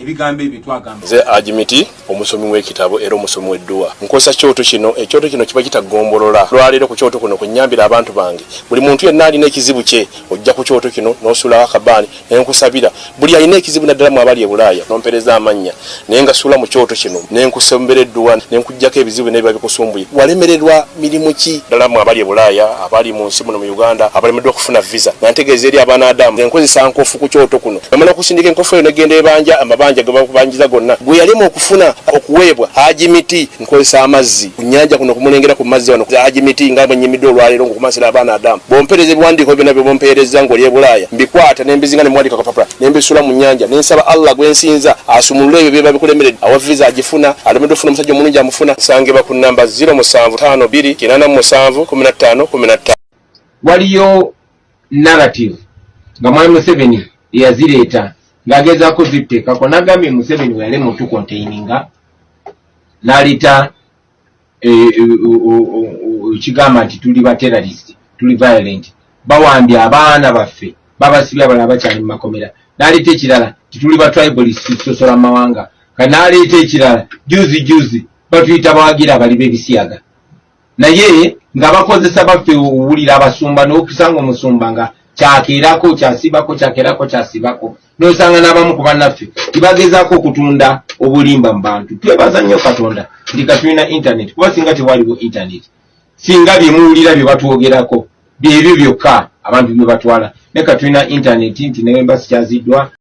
ebigambo ebyo twagamba nze Ajimiti omusomi w'ekitabo era omusomi w'edduwa nkosa kyoto kino ekyoto kino kiba kitagombolola lwaleero ku kyoto kuno kunyambira abantu bange buli muntu yenna alina ekizibu kye ojja ku kyoto kino n'osuulawo akabaani nenkusabira buli alina ekizibu naddala mu abali e Bulaaya nompereza amannya naye nga suula mu kyoto kino nenkusembera edduwa nenkuggyako ebizibu n'ebiba bikusumbuye walemererwa mirimu ki ddala mu abali e Bulaaya abali mu nsi muno mu Uganda abalemeddwa okufuna visa nga ntegeeza eri abaana Adamu enkozesa nkofu ku kyoto kuno namala okusindika enkofu eyo negenda ebanja amabanja ge bakubanjiza gonna gwe yalema okufuna okuweebwa Ajimiti nkozesa amazzi ku nnyanja kuno kumulengera ku mazzi wano Ajimiti nga bwenyimidde olwaleero ngokumasira abaana Adamu bompereza ebiwandiiko byonna bye bompereza ng'oli e Bulaaya mbikwata nembizinga ne muwandika kapapula nembisula mu nnyanja nensaba Allah gwensinza asumulule ebyo byeba bikulemeredde awa visa agifuna alemeddwa okufuna omusajja omulungi amufuna nsangibwa ku namba 0752871515 waliyo narrative nga mwami Museveni yazireeta ng'agezaako zitteekako n'agambye Museveni we yali mutu containinga n'alita ekigamba nti tuli ba terrorist tuli violent bawambye abaana baffe babasibye abalala bakyali mu makomera n'aleta ekirala tituli ba tribalist sosola mawanga ka n'aleta ekirala juzi batuyita bawagira abali b'ebisiyaga naye nga bakozesa baffe owulira abasumba n'okusanga omusumba nga kyakeerako kyasibako n'osanga n'abamu ku bannaffe tibagezaako okutunda obulimba mu bantu twebaza nnyo Katonda nti katulina internet kuba singa tewaliwo internet singa bye muwulira bye batwogerako byebyo byokka abantu bye batwala ne katulina internet nti naye mba sikyaziddwa